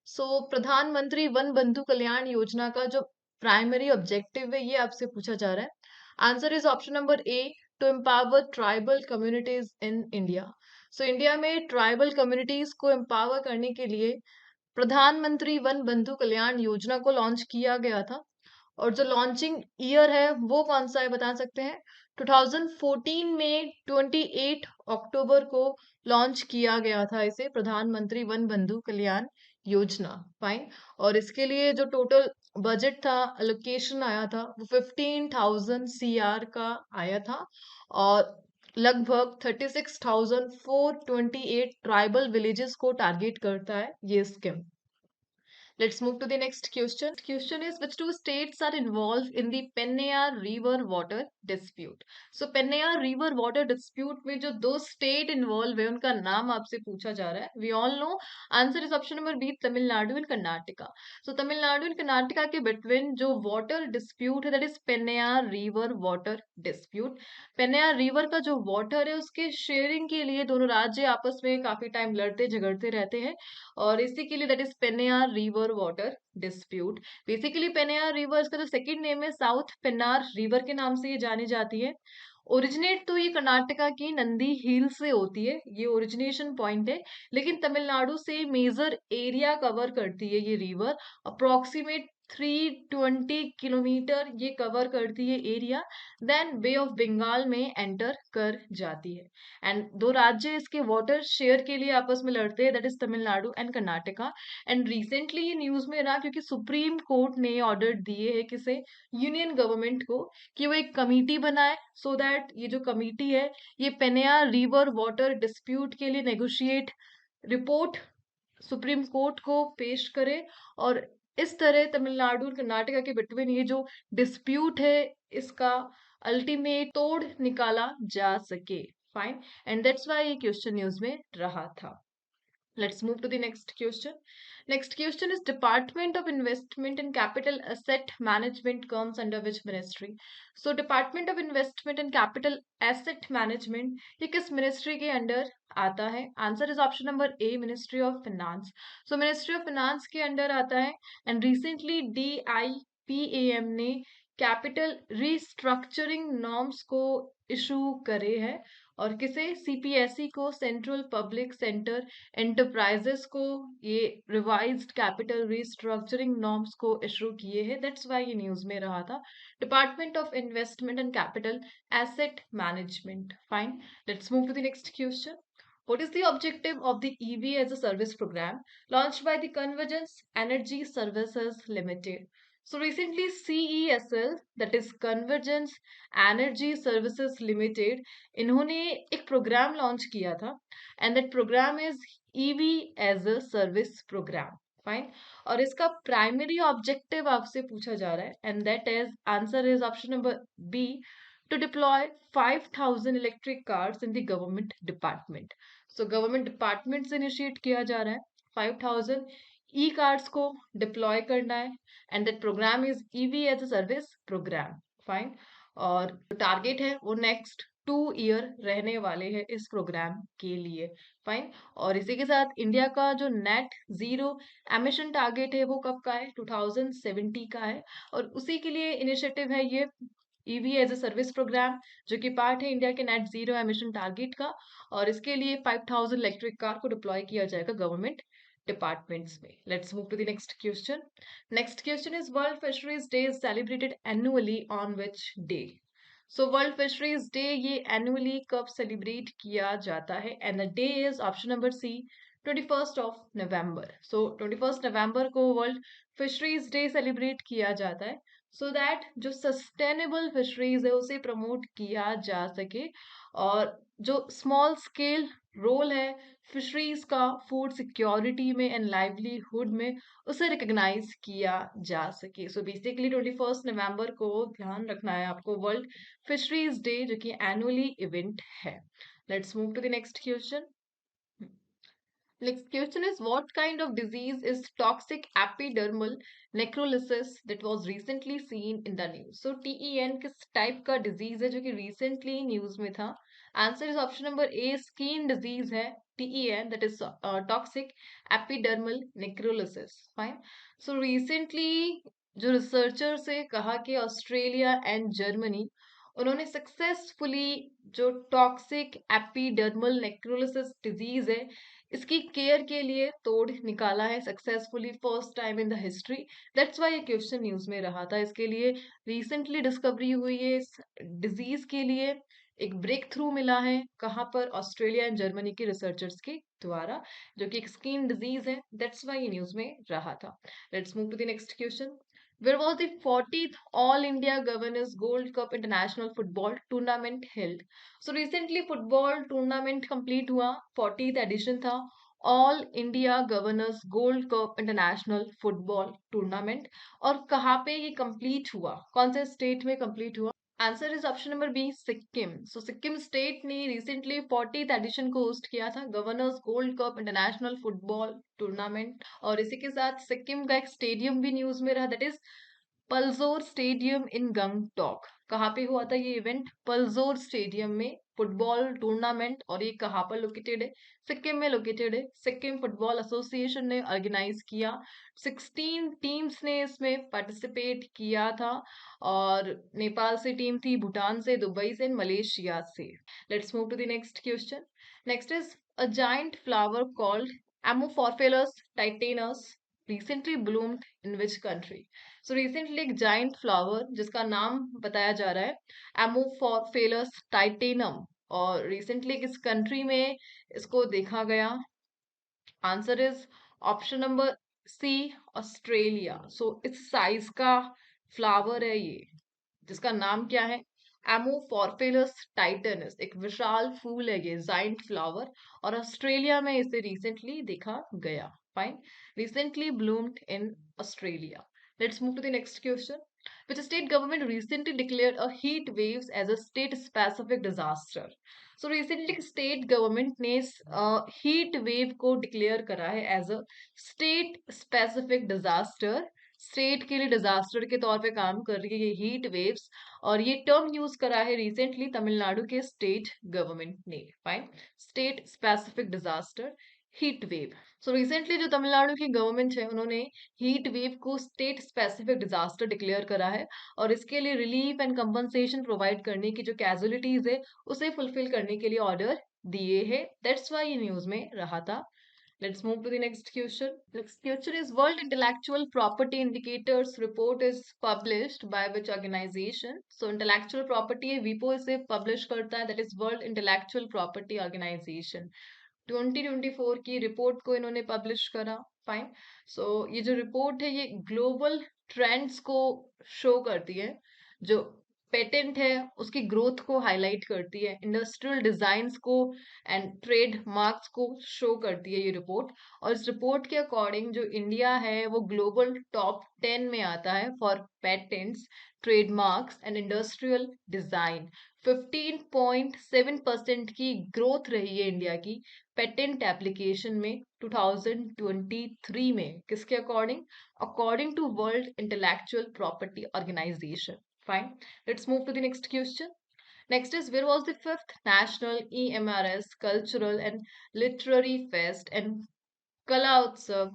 सो प्रधानमंत्री वन बंधु कल्याण योजना का जो प्राइमरी ऑब्जेक्टिव है ये आपसे पूछा जा रहा है. Answer is option number A to empower tribal communities in India. So India में ट्राइबल कम्युनिटीज को एम्पावर करने के लिए प्रधानमंत्री वन बंधु कल्याण योजना को लॉन्च किया गया था. और जो लॉन्चिंग ईयर है वो कौन सा है बता सकते हैं? 2014 में 28 अक्टूबर को लॉन्च किया गया था इसे प्रधानमंत्री वन बंधु कल्याण योजना. फाइन. और इसके लिए जो टोटल बजट था एलोकेशन आया था वो 15,000 CR का आया था और लगभग 36,428 ट्राइबल विलेजेस को टारगेट करता है ये scheme. Let's move to the next question. Question is which two states are involved in the Pennayar River water dispute? So Pennayar River water dispute में जो दो state involved है उनका नाम आपसे पूछा जा रहा है. We all know answer is option number B Tamil Nadu and Karnataka. So Tamil Nadu and Karnataka के between जो water dispute है that is Pennayar River water dispute. Pennayar River का जो water है उसके sharing के लिए दोनों राज्य आपस में काफी टाइम लड़ते झगड़ते रहते हैं और इसी के लिए that is Pennar river water dispute. Basically Pennar river इसका जो सेकंड नेम है साउथ पेन्नार रिवर के नाम से ये जानी जाती है. ओरिजिनेट तो ये कर्नाटका की नंदी हिल से होती है ये ओरिजिनेशन पॉइंट है लेकिन तमिलनाडु से मेजर एरिया कवर करती है ये रिवर. अप्रोक्सीमेट 320 किलोमीटर ये कवर करती है area. Then bay of Bengal में एंटर कर जाती है एंड दो राज्य इसके वाटर शेयर के लिए आपस में लड़ते हैं that is Tamil Nadu and Karnataka. And recently ये न्यूज में रहा क्योंकि सुप्रीम कोर्ट ने ऑर्डर दिए है किसे? यूनियन गवर्नमेंट को कि वो एक कमिटी बनाए सो दैट ये जो कमिटी है ये पेन्नार रिवर वाटर डिस्प्यूट के लिए नेगोशिएट रिपोर्ट सुप्रीम कोर्ट को पेश करे और इस तरह तमिलनाडु और कर्नाटका के बिटवीन ये जो डिस्प्यूट है इसका अल्टीमेट तोड़ निकाला जा सके. फाइन. एंड दैट्स व्हाई ये क्वेश्चन न्यूज में रहा था. Let's move to the next question. Next question is Department of Investment and Capital Asset Management comes under which ministry? So Department of Investment and Capital Asset Management ये किस ministry के under आता है? Answer is option number A, ministry of finance. So ministry of finance के under आता है. And recently DIPAM ने capital restructuring norms को इशू करे हैं. और किसे? CPSE को, सेंट्रल पब्लिक सेंटर एंटरप्राइजेस को ये रिवाइज्ड कैपिटल रिस्ट्रक्चरिंग नॉर्म्स को इशू किए हैं. दैट्स वाई ये न्यूज में रहा था. Department of investment and capital asset management. Fine. Let's move to the next question. What is the objective of the EV as a service program launched by the Convergence Energy Services Limited? So recently CESL, that is Convergence Energy Services Limited, इन्होंने एक programme launch किया था. And that programme is EV as a service programme. Fine. और इसका primary objective आपसे पूछा जा रहा है and that is answer is option number B, to deploy 5,000 electric cars in the government department. So government department से initiate किया जा रहा है. 5,000 ई कार्ड्स को डिप्लॉय करना है and that programme is EV as a service programme. Fine. और target है वो नेक्स्ट 2 ईयर रहने वाले हैं इस प्रोग्राम के लिए. फाइन. और इसी के साथ इंडिया का जो नेट जीरो एमिशन टारगेट है वो कब का है? 2070 का है. और उसी के लिए इनिशिएटिव है ये EV as a service programme, जो कि पार्ट है इंडिया के नेट जीरो एमिशन टारगेट का. और इसके लिए 5,000 इलेक्ट्रिक कार को डिप्लॉय किया जाएगा गवर्नमेंट डिपार्टमेंट्स में. Let's move to the next question. Next question is world fisheries day is celebrated annually on which day? So world fisheries day ये annually कब सेलिब्रेट किया जाता है? And the day is option number C, 21 नवंबर. So 21 नवंबर को world fisheries day celebrate किया जाता है सो दैट जो सस्टेनेबल फिशरीज है उसे प्रमोट किया जा सके. और जो स्मॉल स्केल रोल है फिशरीज का फूड सिक्योरिटी में एंड लाइवलीहुड में, उसे रिकग्नाइज किया जा सके. सो बेसिकली 21 नवंबर को ध्यान रखना है आपको वर्ल्ड फिशरीज डे, जो कि एनुअली इवेंट है. Let's move to the next question. Next question is what kind of disease is toxic epidermal necrolysis that was recently seen in the news? So TEN किस type का disease है जो कि recently news में था? Answer is option number A, skin disease है. TEN that is toxic epidermal necrolysis. Fine. So recently जो researcher से कहा कि ऑस्ट्रेलिया एंड जर्मनी, उन्होंने सक्सेसफुली जो टॉक्सिक एपिडर्मल नेक्रोलिसिस डिजीज है इसकी केयर के लिए तोड़ निकाला है successfully, first time in the history. That's why ये क्वेश्चन न्यूज में रहा था. इसके लिए रिसेंटली डिस्कवरी हुई है इस डिजीज के लिए, एक ब्रेक थ्रू मिला है. कहाँ पर? ऑस्ट्रेलिया एंड जर्मनी के रिसर्चर्स के द्वारा, जो कि एक स्किन डिजीज है. दैट्स वाई ये न्यूज में रहा था. Let's move to the next question. Where was the 40th All India Governors Gold Cup International Football Tournament held? So recently football tournament complete हुआ, 40th एडिशन था all India governors gold cup international football tournament. और कहाँ पे ये complete हुआ? कौन से state में कंप्लीट हुआ? Answer is option number B, Sikkim. So Sikkim state ने रिसेंटली 40th एडिशन को होस्ट किया था governors gold cup international football tournament. और इसी के साथ सिक्किम का एक स्टेडियम भी न्यूज में रहा, that is Paljor stadium in Gangtok. कहाँ पे हुआ था ये इवेंट? पल्जोर स्टेडियम में फुटबॉल टूर्नामेंट. और ये कहाँ पर लोकेटेड है? सिक्किम में लोकेटेड है. सिक्किम फुटबॉल एसोसिएशन ने ऑर्गेनाइज किया. 16 टीम्स ने इसमें पार्टिसिपेट किया था. और नेपाल से टीम थी, भूटान से, दुबई से, मलेशिया से. Let's move to the next question. Next is a giant flower called Amorphophallus titanum recently bloomed in which country? So recently एक जाइंट फ्लावर जिसका नाम बताया जा रहा है एमोफोर्फेलस टाइटेनम, और रिसेंटली किस कंट्री में इसको देखा गया? Answer is option number C, Australia. So इस साइज का फ्लावर है ये, जिसका नाम क्या है? एमोफॉर्फेलस टाइटनस. एक विशाल फूल है ये, जाइंट फ्लावर, और ऑस्ट्रेलिया में इसे रिसेंटली देखा गया. Fine. Recently bloomed in Australia. Let's move to the next question. Which state government recently declared a heat waves as a state specific disaster? So recently state government ने heat wave को declare करा है as a state specific disaster. State के लिए disaster के तौर पे काम कर रही है ये हीट वेव्स, और ये टर्म यूज करा है रिसेंटली तमिलनाडु के स्टेट गवर्नमेंट ने। Fine, state specific disaster, heat wave. सो रिसेंटली जो तमिलनाडु की गवर्नमेंट है उन्होंने हीट वेव को स्टेट स्पेसिफिक डिजास्टर डिक्लेयर करा है, और इसके लिए रिलीफ एंड कंपनसेशन प्रोवाइड करने की जो कैजुअलिटीज है उसे फुलफिल करने के लिए ऑर्डर दिए हैं। दैट्स व्हाई ये न्यूज में रहा था। Let's move to the next question. Next question is World Intellectual Property Indicators report is published by which organization? So intellectual property है WIPO इसे publish करता है, that is World Intellectual Property Organization. 2024 की report को इन्होंने publish करा। Fine, सो ये जो रिपोर्ट है ये ग्लोबल ट्रेंड्स को शो करती है, जो पेटेंट है उसकी ग्रोथ को हाईलाइट करती है, इंडस्ट्रियल डिजाइन्स को एंड ट्रेड मार्क्स को शो करती है ये रिपोर्ट। और इस रिपोर्ट के अकॉर्डिंग जो इंडिया है वो ग्लोबल टॉप 10 में आता है for patents, trademarks and industrial design. 15.7% की ग्रोथ रही है इंडिया की पेटेंट एप्लीकेशन में 2023 में। किसके according? According to world intellectual property organisation. Fine, let's move to the next question. Next is where was the fifth National EMRS Cultural and Literary Fest and Kala Utsav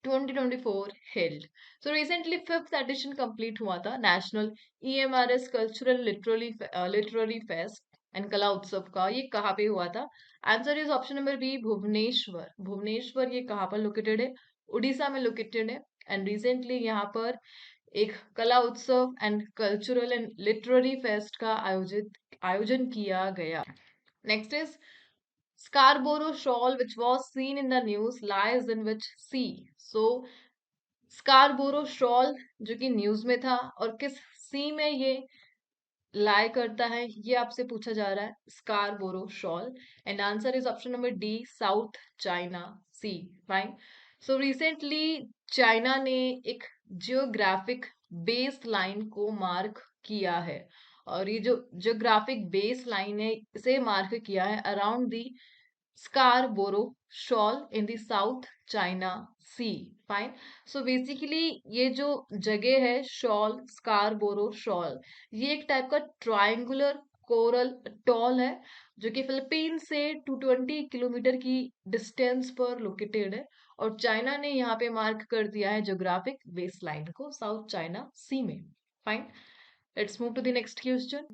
2024 held? So recently fifth edition complete हुआ था National EMRS Cultural Literary Fest and कला उत्सव का। ये कहाँ पे हुआ था? Answer is option number B, Bhubaneswar. Bhubaneswar ये कहाँ पर लोकेटेड है? उड़ीसा में लोकेटेड है। एंड रिसेंटली यहाँ पर एक कला उत्सव and cultural and literary fest का आयोजन किया गया। Next is Scarborough shawl which was seen in the news lies in which sea? So Scarborough shawl जो कि न्यूज में था, और किस सी में ये लाई करता है ये आपसे पूछा जा रहा है, Scarborough shoal. And answer is option number D, south China sea. Fine, so recently China ने एक जियोग्राफिक बेस लाइन को मार्क किया है, और ये जो जियोग्राफिक बेस लाइन है इसे मार्क किया है around the Scarborough shoal in the south China sea. Fine, so basically ये जो जगह है शॉल, स्कारबोरो शॉल, ये एक टाइप का ट्रायंगुलर कोरल टॉल है जो कि फिलीपीन से 220 किलोमीटर की डिस्टेंस पर लोकेटेड है, और चाइना ने यहाँ पे मार्क कर दिया है ज्योग्राफिक बेस लाइन को साउथ चाइना सी में। Fine, let's move to the next question.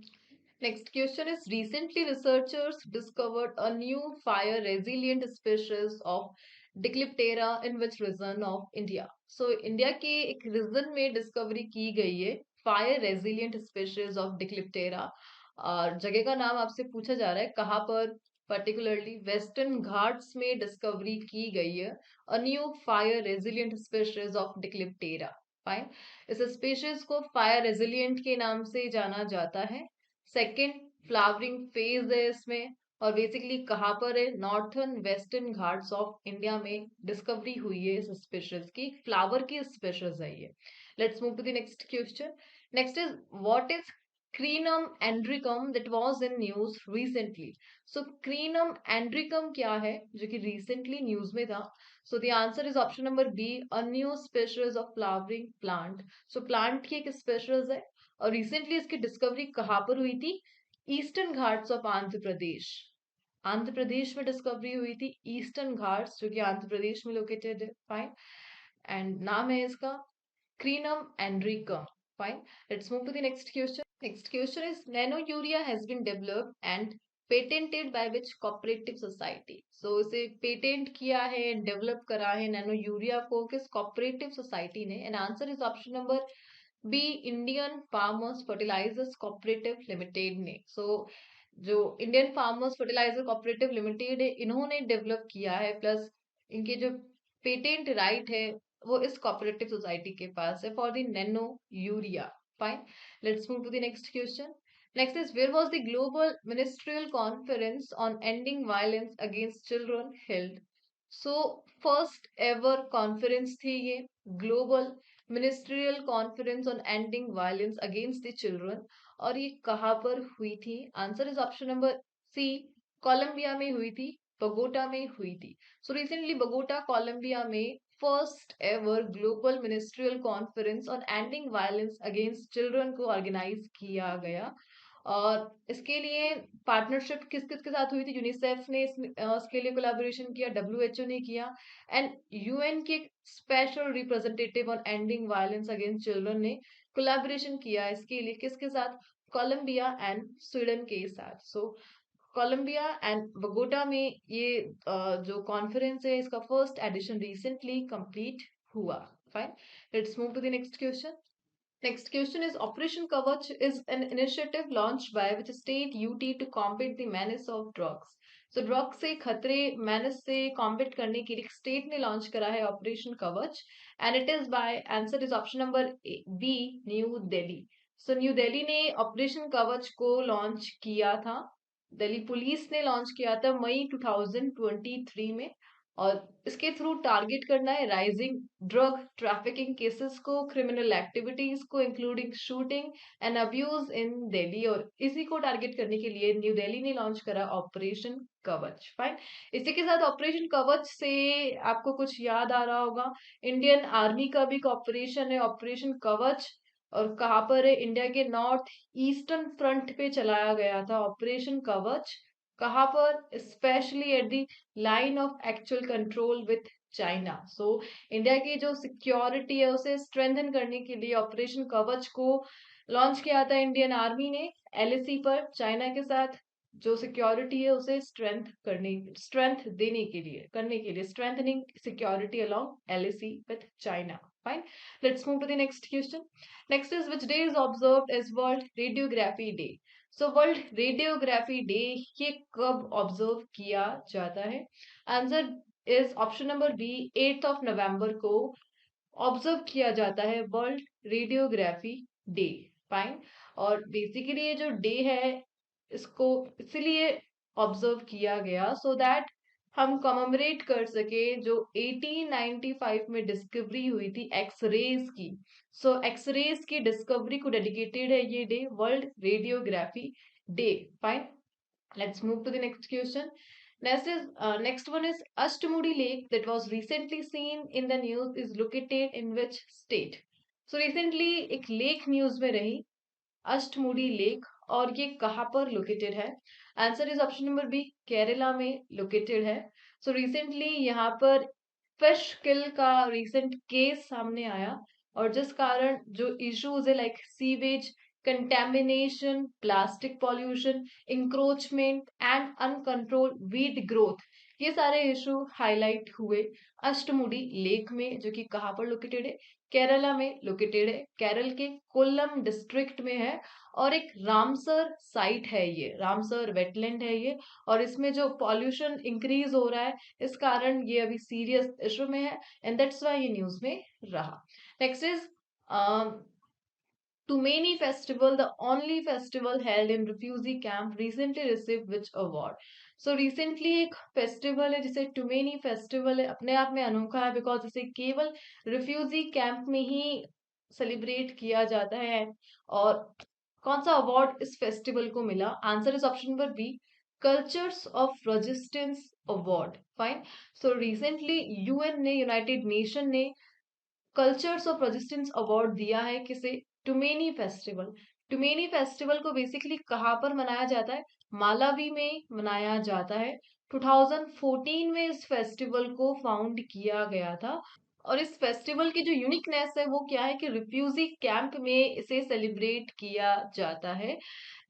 Next question is recently researchers discovered a new fire resilient species of Dicliptera in which region of India? So India के एक reason में discovery की गई है fire resilient species of डिक्लिप्टेरा, और जगह का नाम आपसे पूछा जा रहा है कहाँ पर? पर्टिकुलरली वेस्टर्न घाट्स में डिस्कवरी की गई है a new fire resilient species of Dicliptera. Fine, इस स्पीशीज को फायर रेजिलियंट के नाम से जाना जाता है। सेकेंड फ्लावरिंग फेज है इसमें, और बेसिकली कहाँ पर है? Northern western Ghats of India में डिस्कवरी हुई है इस स्पीशीज की, फ्लावर की स्पीशीज है ये। Let's move to the next question. Next is what is Crinum andricum that was in news recently? So Crinum andricum क्या है जो कि रिसेंटली न्यूज में था? So the answer is option number B, a new species of flowering plant. So plant की एक species है, और रिसेंटली इसकी डिस्कवरी कहाँ पर हुई थी? Eastern Ghats of Andhra Pradesh. आंध्र प्रदेश में डिस्कवरी हुई थी ईस्टर्न घाट्स जो कि आंध्र प्रदेश में लोकेटेड है। फाइन, एंड नाम है इसका Crinum andricum. Fine, let's move to the next question. Next question is nano urea has been developed and patented by which cooperative society? So इसे पेटेंट किया है, डेवलप करा है नैनो यूरिया को किस कोऑपरेटिव सोसाइटी ने? And answer is option number B, Indian farmers fertilisers cooperative limited ने। So जो Indian farmers fertiliser cooperative limited है इन्होंने डेवलप किया है, प्लस इनके जो पेटेंट राइट है वो इस कोऑपरेटिव सोसाइटी के पास है for the nano urea. Fine, let's move to the next question. Next is where was the global ministerial conference on ending violence against children held? So first ever conference थी ये, global ministerial conference on ending violence against the children, और ये कहाँ पर हुई थी? Answer is option number C, Colombia में हुई थी, बगोटा में हुई थी। सो रिसेंटली बगोटा कोलंबिया में first ever global ministerial conference on ending violence against children को ऑर्गेनाइज किया गया। और इसके लिए पार्टनरशिप किस किस के साथ हुई थी? यूनिसेफ ने इसके लिए कोलैबोरेशन किया, डब्ल्यूएचओ ने किया, एंड यूएन के special representative on ending violence against children ने कोलैबोरेशन किया इसके लिए किसके साथ? कोलंबिया एंड स्वीडन के साथ। सो कोलंबिया एंड बगोटा में ये जो कॉन्फ्रेंस है इसका फर्स्ट एडिशन रिसेंटली कंप्लीट हुआ। Fine, let's move to the next question. Next question is Operation Kavach is an initiative launched by which state UT to combat the menace of drugs. So drug से खतरे menace से combat करने के लिए state ने launch करा है operation Kavach and it is by answer is option number B, new Delhi. So new Delhi ने ऑपरेशन कवच को लॉन्च किया था, दिल्ली पुलिस ने लॉन्च किया था मई 2023 में। और इसके थ्रू टारगेट करना है राइजिंग ड्रग ट्रैफिकिंग केसेस को, क्रिमिनल एक्टिविटीज को इंक्लूडिंग शूटिंग एंड अब्यूज इन दिल्ली, और इसी को टारगेट करने के लिए न्यू दिल्ली ने लॉन्च करा ऑपरेशन कवच। फाइन, इसी के साथ ऑपरेशन कवच से आपको कुछ याद आ रहा होगा, इंडियन आर्मी का भी एक ऑपरेशन है ऑपरेशन कवच, और कहाँ पर है? इंडिया के नॉर्थ ईस्टर्न फ्रंट पे चलाया गया था ऑपरेशन कवच। कहाँ पर? Specially at the line of actual control with China. So India की जो सिक्योरिटी है उसे स्ट्रेंथन करने के लिए ऑपरेशन कवच को लॉन्च किया था इंडियन आर्मी ने एलएसी पर, चाइना के साथ जो सिक्योरिटी है उसे स्ट्रेंथ देने के लिए, करने के लिए, strengthening security along LAC with China. Fine, let's move to the next question. Next is which day is observed as world radiography day? So world radiography day ये कब ऑब्जर्व किया जाता है? Answer is option number B, 8 of नवंबर को observe किया जाता है world radiography day. Fine, और बेसिकली ये जो डे है इसको इसलिए ऑब्जर्व किया गया सो दैट हम कमेमोरेट कर सके जो 1895 में डिस्कवरी हुई थी एक्सरेज की। सो एक्सरेज की डिस्कवरी को डेडिकेटेड है ये day, world radiography day. Fine, let's move to the next question. Next one is Ashtamudi Lake that was recently seen in the news is located in which state? So recently एक lake news में रही, Ashtamudi lake, और ये कहाँ पर located है? Answer is option number B, Kerala में located है। सो रिसेंटली यहाँ पर फिश किल का रिसेंट केस सामने आया, और जिस कारण जो इश्यूज है like sewage contamination, plastic pollution, encroachment and uncontrol weed growth, ये सारे इशू हाईलाइट हुए अष्टमुडी लेक में, जो कि कहाँ पर लोकेटेड है? केरला में लोकेटेड है, केरल के कोल्लम डिस्ट्रिक्ट में है, और एक रामसर साइट है, ये रामसर वेटलैंड है ये, और इसमें जो पॉल्यूशन इंक्रीज हो रहा है इस कारण ये अभी सीरियस इशू में है, एंड दैट्स व्हाई ये न्यूज में रहा। Next is Tumeni Festival, the only festival held in refugee camp, recently received which award? So recently एक फेस्टिवल है जिसे टुमेनी फेस्टिवल है, अपने आप में अनोखा है बिकॉज इसे केवल रिफ्यूजी कैंप में ही सेलिब्रेट किया जाता है। और कौन सा अवार्ड इस फेस्टिवल को मिला? Answer is option number B, cultures of resistance award. Fine, so recently UN ने, यूनाइटेड नेशन ने कल्चर्स ऑफ रेजिस्टेंस अवार्ड दिया है किसे? Tumaini festival. टुमेनी फेस्टिवल को बेसिकली कहाँ पर मनाया जाता है? मालावी में मनाया जाता है। 2014 में इस फेस्टिवल को फाउंड किया गया था, और इस फेस्टिवल की जो यूनिकनेस है वो क्या है कि रिफ्यूजी कैंप में इसे सेलिब्रेट किया जाता है,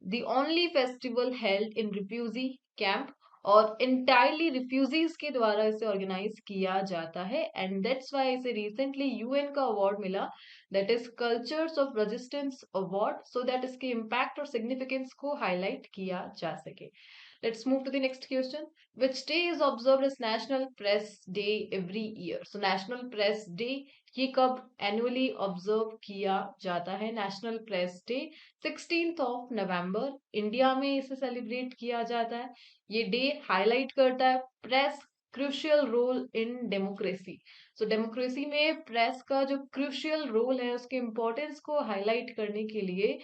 the only festival held in refugee camp, और इंटायरली रिफ्यूजीज के द्वारा इसे ऑर्गेनाइज किया जाता है, एंड दैट्स व्हाई इसे रिसेंटली यूएन का अवार्ड मिला, that is cultures of resistance award, so that इसके इम्पैक्ट और सिग्निफिकेंस को हाईलाइट किया जा सके। Let's move to the next question. Which day is observed as National Press Day every year? So National Press Day ये कब annually observe किया जाता है? National press day 16th of November, India में इसे सेलिब्रेट किया जाता है। ये डे हाईलाइट करता है press crucial role in democracy. So democracy में प्रेस का जो क्रूशियल रोल है उसके इम्पोर्टेंस को हाईलाइट करने के लिए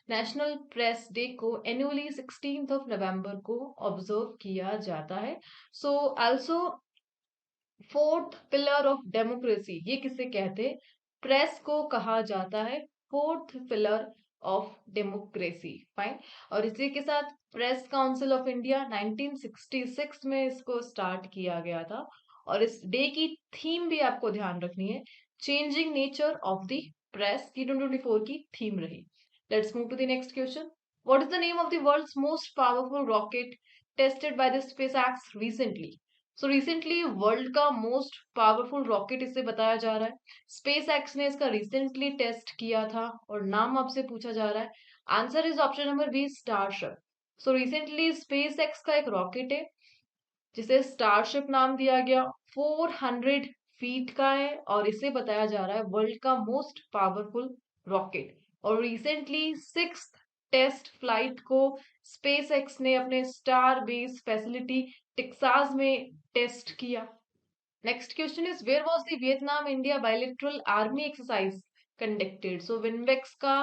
नेशनल प्रेस डे को एनुअली 16th ऑफ नवंबर को ऑब्जर्व किया जाता है. So also fourth pillar of democracy ये किसे कहते हैं? प्रेस को कहा जाता है fourth pillar of democracy. Fine. और इसी के साथ प्रेस काउंसिल ऑफ इंडिया 1966 में इसको स्टार्ट किया गया था. और इस डे की थीम भी आपको ध्यान रखनी है, changing nature of the press की 2024 की थीम रही. Let's move to the next question. What is the name of the world's most powerful rocket tested by the SpaceX recently? So recently world का most powerful rocket इसे बताया जा रहा है. Space x ने इसका रिसेंटली टेस्ट किया था और नाम आपसे पूछा जा रहा है. Answer is option number B, starship. So recently space X का एक रॉकेट है जिसे स्टारशिप नाम दिया गया. 400 फीट का है और इसे बताया जा रहा है वर्ल्ड का मोस्ट पावरफुल रॉकेट. और रिसेंटली सिक्स टेस्ट फ्लाइट को स्पेस एक्स ने अपने स्टार बेस फैसिलिटी टेक्सास में टेस्ट किया. Next question is where was the Vietnam India bilateral army exercise conducted? So VINBAX का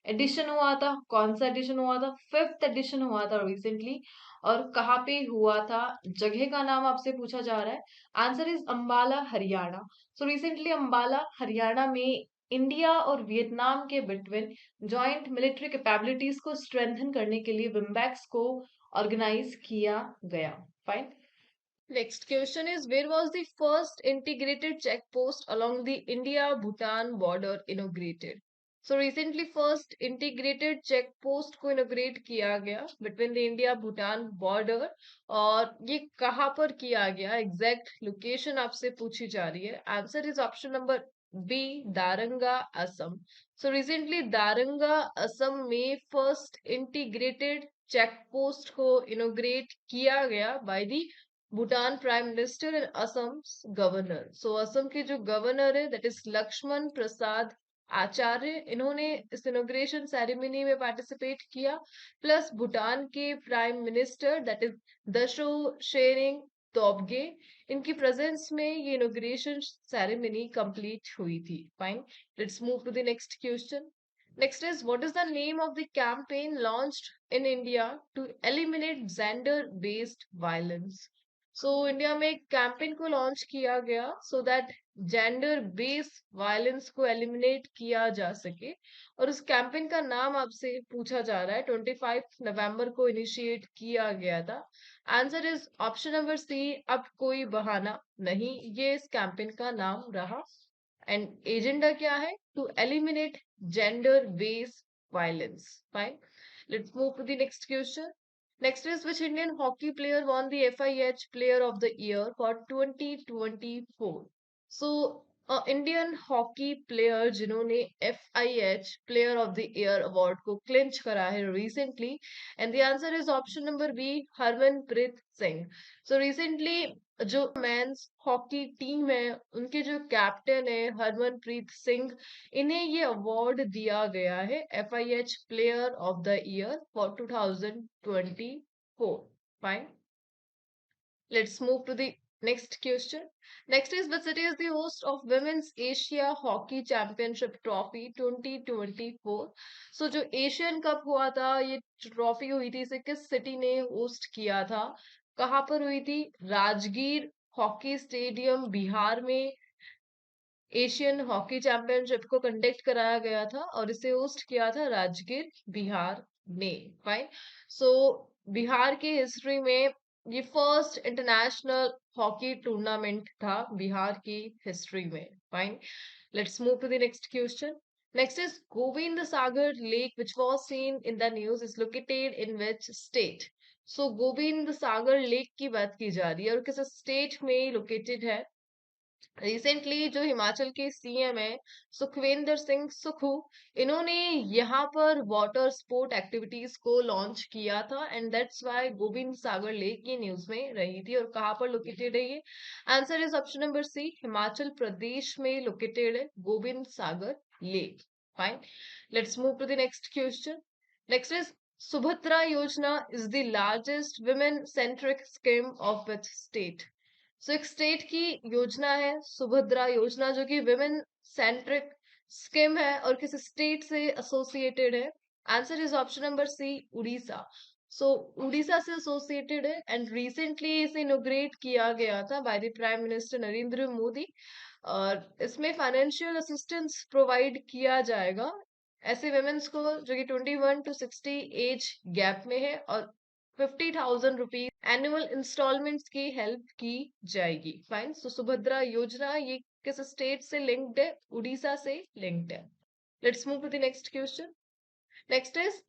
एडिशन हुआ था. कौन सा एडिशन हुआ था? फिफ्थ एडिशन हुआ था रिसेंटली. और कहाँ पे हुआ था? जगह का नाम आपसे पूछा जा रहा है. Answer is Ambala, Haryana. So recently Ambala Haryana में इंडिया और वियतनाम के बिटवीन जॉइंट मिलिट्री कैपेबिलिटीज को स्ट्रेंथन करने के लिए विम्बैक्स को ऑर्गेनाइज किया गया. Fine. Next question is where was the first integrated check post along the India-Bhutan border inaugurated? So recently first integrated check post को inaugurate किया गया between the India-Bhutan border. और ये कहाँ पर किया गया? Exact location आपसे पूछी जा रही है. Answer is option number B, दारंगा, Assam. So recently दारंगा, Assam में first integrated check post को inaugurate किया गया by the Bhutan prime minister and Assam governor. So Assam के जो गवर्नर है दैट इज लक्ष्मण प्रसाद आचार्य, इन्होंने इस इनोग्रेशन सेरेमनी में पार्टिसिपेट किया. प्लस भूटान के prime minister that is Dasho Tshering Tobgay, इनकी प्रेजेंस में ये इनोग्रेशन सेरेमनी कंप्लीट हुई थी. Fine. Let's move to the next question. Next is what is the name of the campaign launched in India to eliminate gender-based violence? So India में एक campaign को launch किया गया so that gender based violence को eliminate किया जा सके. और उस कैंपेन का नाम आपसे पूछा जा रहा है. 25 नवंबर को इनिशिएट किया गया था. Answer is option number C, Ab Koi बहाना नहीं. ये इस कैंपेन का नाम रहा. एंड एजेंडा क्या है? To eliminate gender based violence. Fine. Let's move to the next question. Next is which Indian hockey player won the FIH Player of the Year for 2024? So, Indian hockey player जिन्होंने FIH player of the year award को clinch करा है recently, and the answer is option number B, Harmanpreet Singh. So recently जो men's hockey team है उनके जो captain है हरमनप्रीत सिंह, इन्हें ये अवार्ड दिया गया है FIH player of the year for 2024. Fine. Let's move to the next question. Next is which city is the host of Women's Asia Hockey Championship Trophy 2024? So जो एशियन कप हुआ था, ये ट्रॉफी हुई थी, इसे किस सिटी ने host किया था? कहाँ पर हुई थी? राजगीर हॉकी स्टेडियम बिहार में एशियन हॉकी चैंपियनशिप को कंडक्ट कराया गया था और इसे होस्ट किया था राजगीर बिहार में. फाइन. सो बिहार की हिस्ट्री में ये फर्स्ट इंटरनेशनल हॉकी टूर्नामेंट था बिहार की हिस्ट्री में. Fine. Let's move to the next question. Next is Govind Sagar lake which was seen in the news is located in which state? So Govind Sagar lake की बात की जा रही है और किस स्टेट में लोकेटेड है? रिसेंटली जो हिमाचल के सीएम है सुखविंदर सिंह सुक्खू, इन्होंने यहाँ पर वाटर स्पोर्ट एक्टिविटीज को लॉन्च किया था and that's why Govind Sagar lake ये न्यूज में रही थी. और कहाँ पर लोकेटेड है ये? Answer is option number C, Himachal Pradesh में लोकेटेड है Govind Sagar lake. Fine. Let's move to the next question. Next is Subhadra Yojana is the largest women centric scheme of which state? So एक स्टेट की योजना है सुभद्रा योजना जो कि विमेन सेंट्रिक स्कीम है और किस स्टेट से एसोसिएटेड है? Answer is option number C, Odisha. So Odisha से एसोसिएटेड है एंड रिसेंटली इसे इनोग्रेट किया गया था by the prime minister Narendra Modi. और इसमें फाइनेंशियल असिस्टेंस प्रोवाइड किया जाएगा ऐसे वुमेन्स को जो कि 21 to 60 एज गैप में है, और 50,000 रुपीज एनुअल इंस्टॉलमेंट्स की हेल्प की जाएगी। फाइन। सो सुभद्रा योजना ये किस स्टेट से लिंक्ड है? उड़ीसा से लिंक्ड है। Let's move to the next question. Next is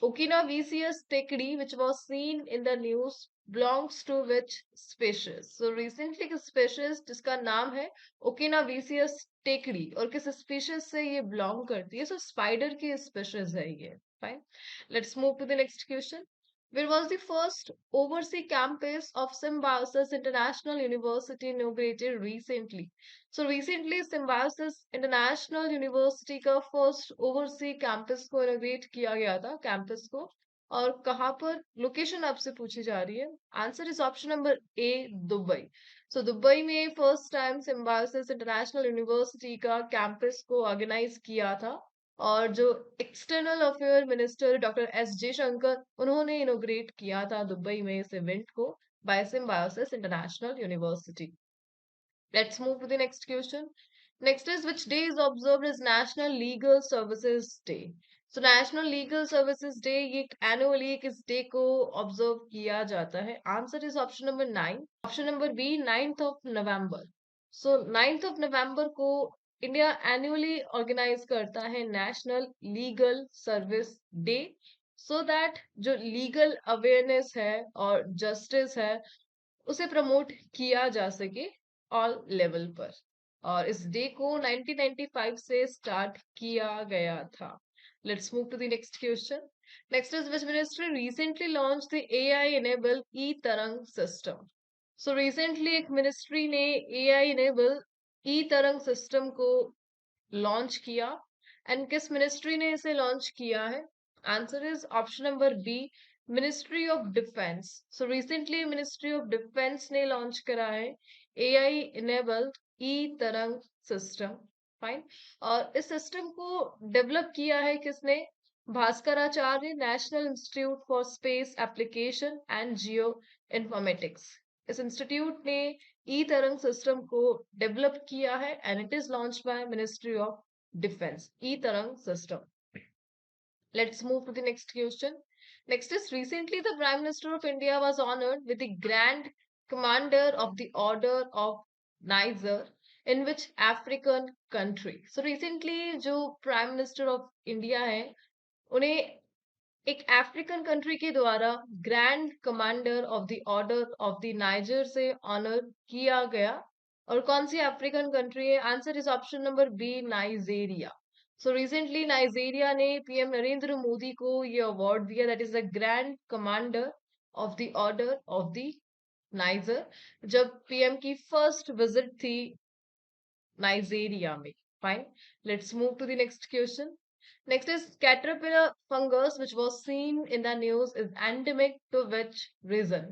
Okinawa's tekdi, which was seen in the news, belongs to which species? So recently किस species जिसका नाम है Okinawa's tekdi और किस species से ये belong करती है? So spider की species है ये. Fine. Let's move to the next question. Where was the first overseas campus of Symbiosis International University inaugurated recently? So recently Symbiosis International University का फर्स्ट ओवरसी कैंपस को इनोग्रेट किया गया था, कैंपस को। और कहाँ पर लोकेशन आपसे पूछी जा रही है? Answer is option number A, Dubai. So Dubai में first time Symbiosis International University का कैंपस को ऑर्गेनाइज किया था, और जो external affair minister doctor S Jaishankar उन्होंने इनोग्रेट किया था दुबई में इस इवेंट को by Symbiosis International University. Let's move to the next question. Next is, which day is observed as National Legal Services Day? So National Legal Services Day ये annually किस day को observe किया जाता है? Answer is option number 9. Option number B, 9th of November. So 9th of November को India annually organize करता है National Legal Service Day, so that जो legal awareness है और justice है उसे प्रमोट किया जा सके ऑल लेवल पर। और इस डे को 1995 से स्टार्ट किया गया था। Let's move to the next question. Next is, which ministry recently launch the AI enable E Tarang system? So recently एक मिनिस्ट्री ने AI enable E Tarang system को लॉन्च किया, एंड किस मिनिस्ट्री ने इसे लॉन्च किया है? Answer is option number B, ministry of defence. So recently ministry of defence ने लॉन्च करा है एआई इनेबल्ड ई तरंग सिस्टम। फाइन। और इस सिस्टम को डेवलप किया है किसने? Bhaskaracharya national institute for space application and geo informatics. इस इंस्टीट्यूट ने ई तरंग सिस्टम को डेवलप किया है, and it is launch by ministry of defence, E Tarang system. Let's move to the next question. Next is, recently the Prime Minister of India was honored with the Grand Commander of the Order of Niger in which African country? So recently जो Prime Minister of India है उन्हें एक African country के द्वारा grand commander of the order of the Niger से honour किया गया। और कौन सी अफ्रीकन कंट्री है? Answer is option number B, Nigeria. So recently Nigeria ने पीएम नरेंद्र मोदी को ये अवार्ड दिया, that is the grand commander of the order of the Niger, जब पीएम की फर्स्ट विजिट थी नाइजेरिया में। Fine. Let's move to the next question. Next is, caterpillar fungus, which was seen in the news, is endemic to which region?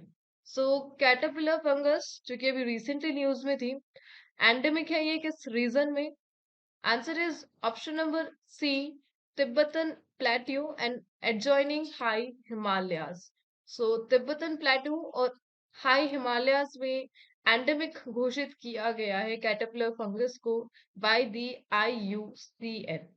So caterpillar fungus जो कि अभी recently news में थी, endemic है ये किस region में? Answer is option number C, Tibetan Plateau and adjoining high Himalayas. So Tibetan Plateau और high Himalayas में endemic घोषित किया गया है caterpillar fungus को by the IUCN.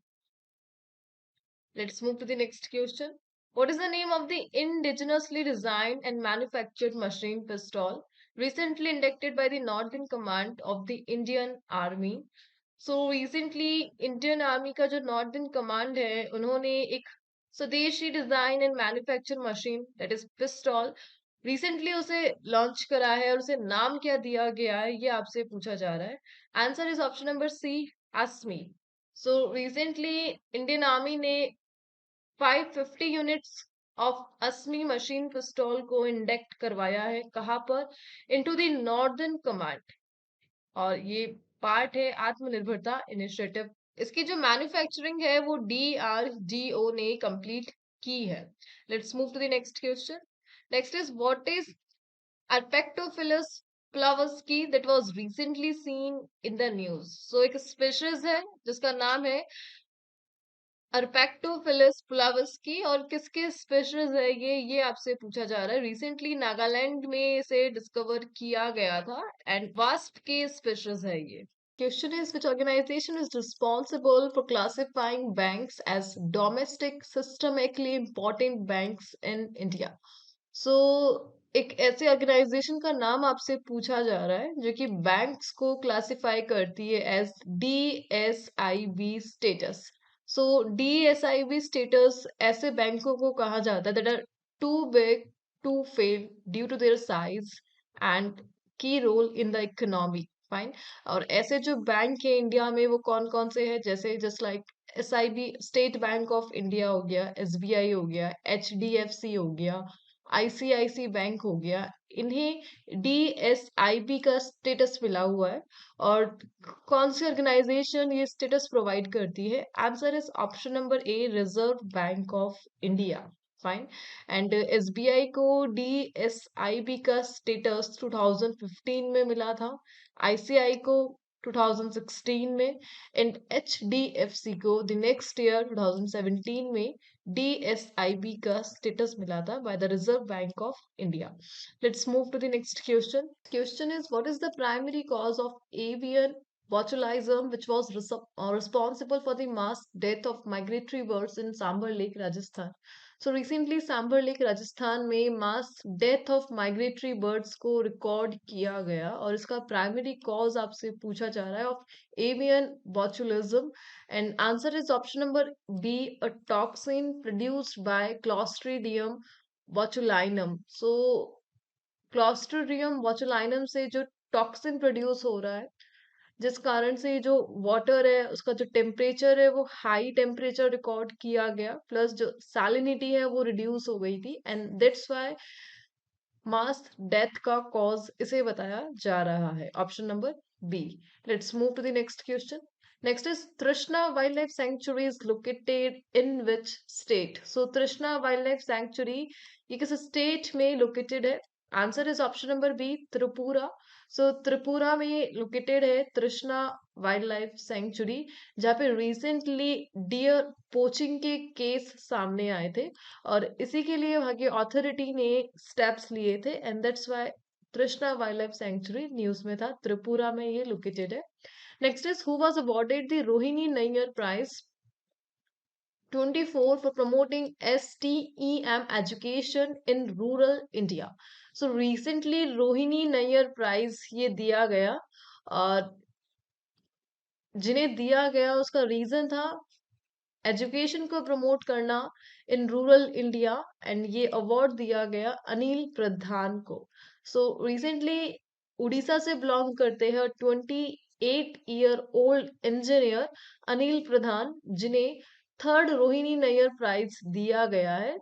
Let's move to the next question. What is the name of the indigenously designed and manufactured machine pistol recently inducted by the Northern Command of the Indian Army? So recently Indian Army का जो Northern Command है उन्होंने एक स्वदेशी design and manufacture machine that is pistol recently उसे launch करा है, और उसे नाम क्या दिया गया है ये आपसे पूछा जा रहा है। Answer is option number C, Asmi. So recently Indian army ने 550 यूनिट्स ऑफ असमी मशीन पिस्तौल को इंडेक्ट करवाया है, कहाँ पर? Into the northern command. और ये पार्ट है आत्मनिर्भरता इनिशिएटिव। इसकी जो मैन्युफैक्चरिंग है वो DRDO ने कंप्लीट की है। Let's move to the next question. Next is, what is Arpectophilus plavoski that was recently seen in the news? So एक स्पीशीज है जिसका नाम है अर्पेक्टोफिलिस पुलावस्की और किसके स्पीशीज है ये आपसे पूछा जा रहा है। रिसेंटली नागालैंड में इसे डिस्कवर किया गया था एंड वास्प के स्पीशीज है ये। Question is, which organization is responsible for classifying banks as domestic systemically important banks in India? So, एक ऐसे ऑर्गेनाइजेशन का नाम आपसे पूछा जा रहा है जो कि बैंक्स को क्लासिफाई करती है as DSIB status. So DSIB status ऐसे बैंकों को कहा जाता है that are too big to fail due to their size and key role in the economy. Fine. और ऐसे जो बैंक है इंडिया में वो कौन कौन से हैं, जैसे just like SIB state bank of India हो गया, SBI हो गया, HDFC हो गया, ICICI बैंक हो गया। इन्हें DSIB का स्टेटस मिला हुआ है। और कौन सी ऑर्गेनाइजेशन ये स्टेटस प्रोवाइड करती है? Answer is option number A, reserve bank of India. Fine. And SBI को DSIB का स्टेटस 2015 में मिला था, ICI को 2016 में एंड HDFC को द नेक्स्ट ईयर 2017 में DSIB का स्टेटस मिला था by the Reserve Bank of India. Let's move to the next question. Question is, what is the primary cause of avian botulism which was responsible for the mass death of migratory birds in Sambar Lake, Rajasthan? So recently Sambar Lake, Rajasthan में mass death of migratory birds को record किया गया और इसका primary cause आपसे पूछा जा रहा है of avian botulism. And answer is option number B, a toxin produced by Clostridium botulinum. So Clostridium botulinum से जो टॉक्सिन प्रोड्यूस हो रहा है जिस कारण से जो वाटर है उसका जो टेम्परेचर है वो हाई टेम्परेचर रिकॉर्ड किया गया, प्लस जो सैलिनिटी है वो रिड्यूस हो गई थी and that's why mass death का कॉज इसे बताया जा रहा है। Option number B. Let's move to the next question. Next is, Trishna wild life sanctuary is located in which state? So Trishna wild life sanctuary ये किस स्टेट में लोकेटेड है? Answer is option number B, Tripura. So Tripura में located है Trishna wild life sanctuary, जहाँ पे recently deer poaching के case सामने आए थे और इसी के लिए वहाँ की अथॉरिटी ने स्टेप्स लिए थे and that's why Trishna wild life sanctuary news में था। त्रिपुरा में ये लोकेटेड है। Next is, who was awarded the Rohini Nayyar prize 24 for promoting STEM education in rural India? So recently Rohini Nayyar prize ये दिया गया और जिन्हें दिया गया उसका रीजन था एजुकेशन को प्रमोट करना इन रूरल इंडिया एंड ये अवार्ड दिया गया अनिल प्रधान को। सो रिसेंटली उड़ीसा से बिलोंग करते हैं 28-year-old इंजीनियर अनिल प्रधान, जिन्हें थर्ड रोहिणी नैयर प्राइज दिया गया है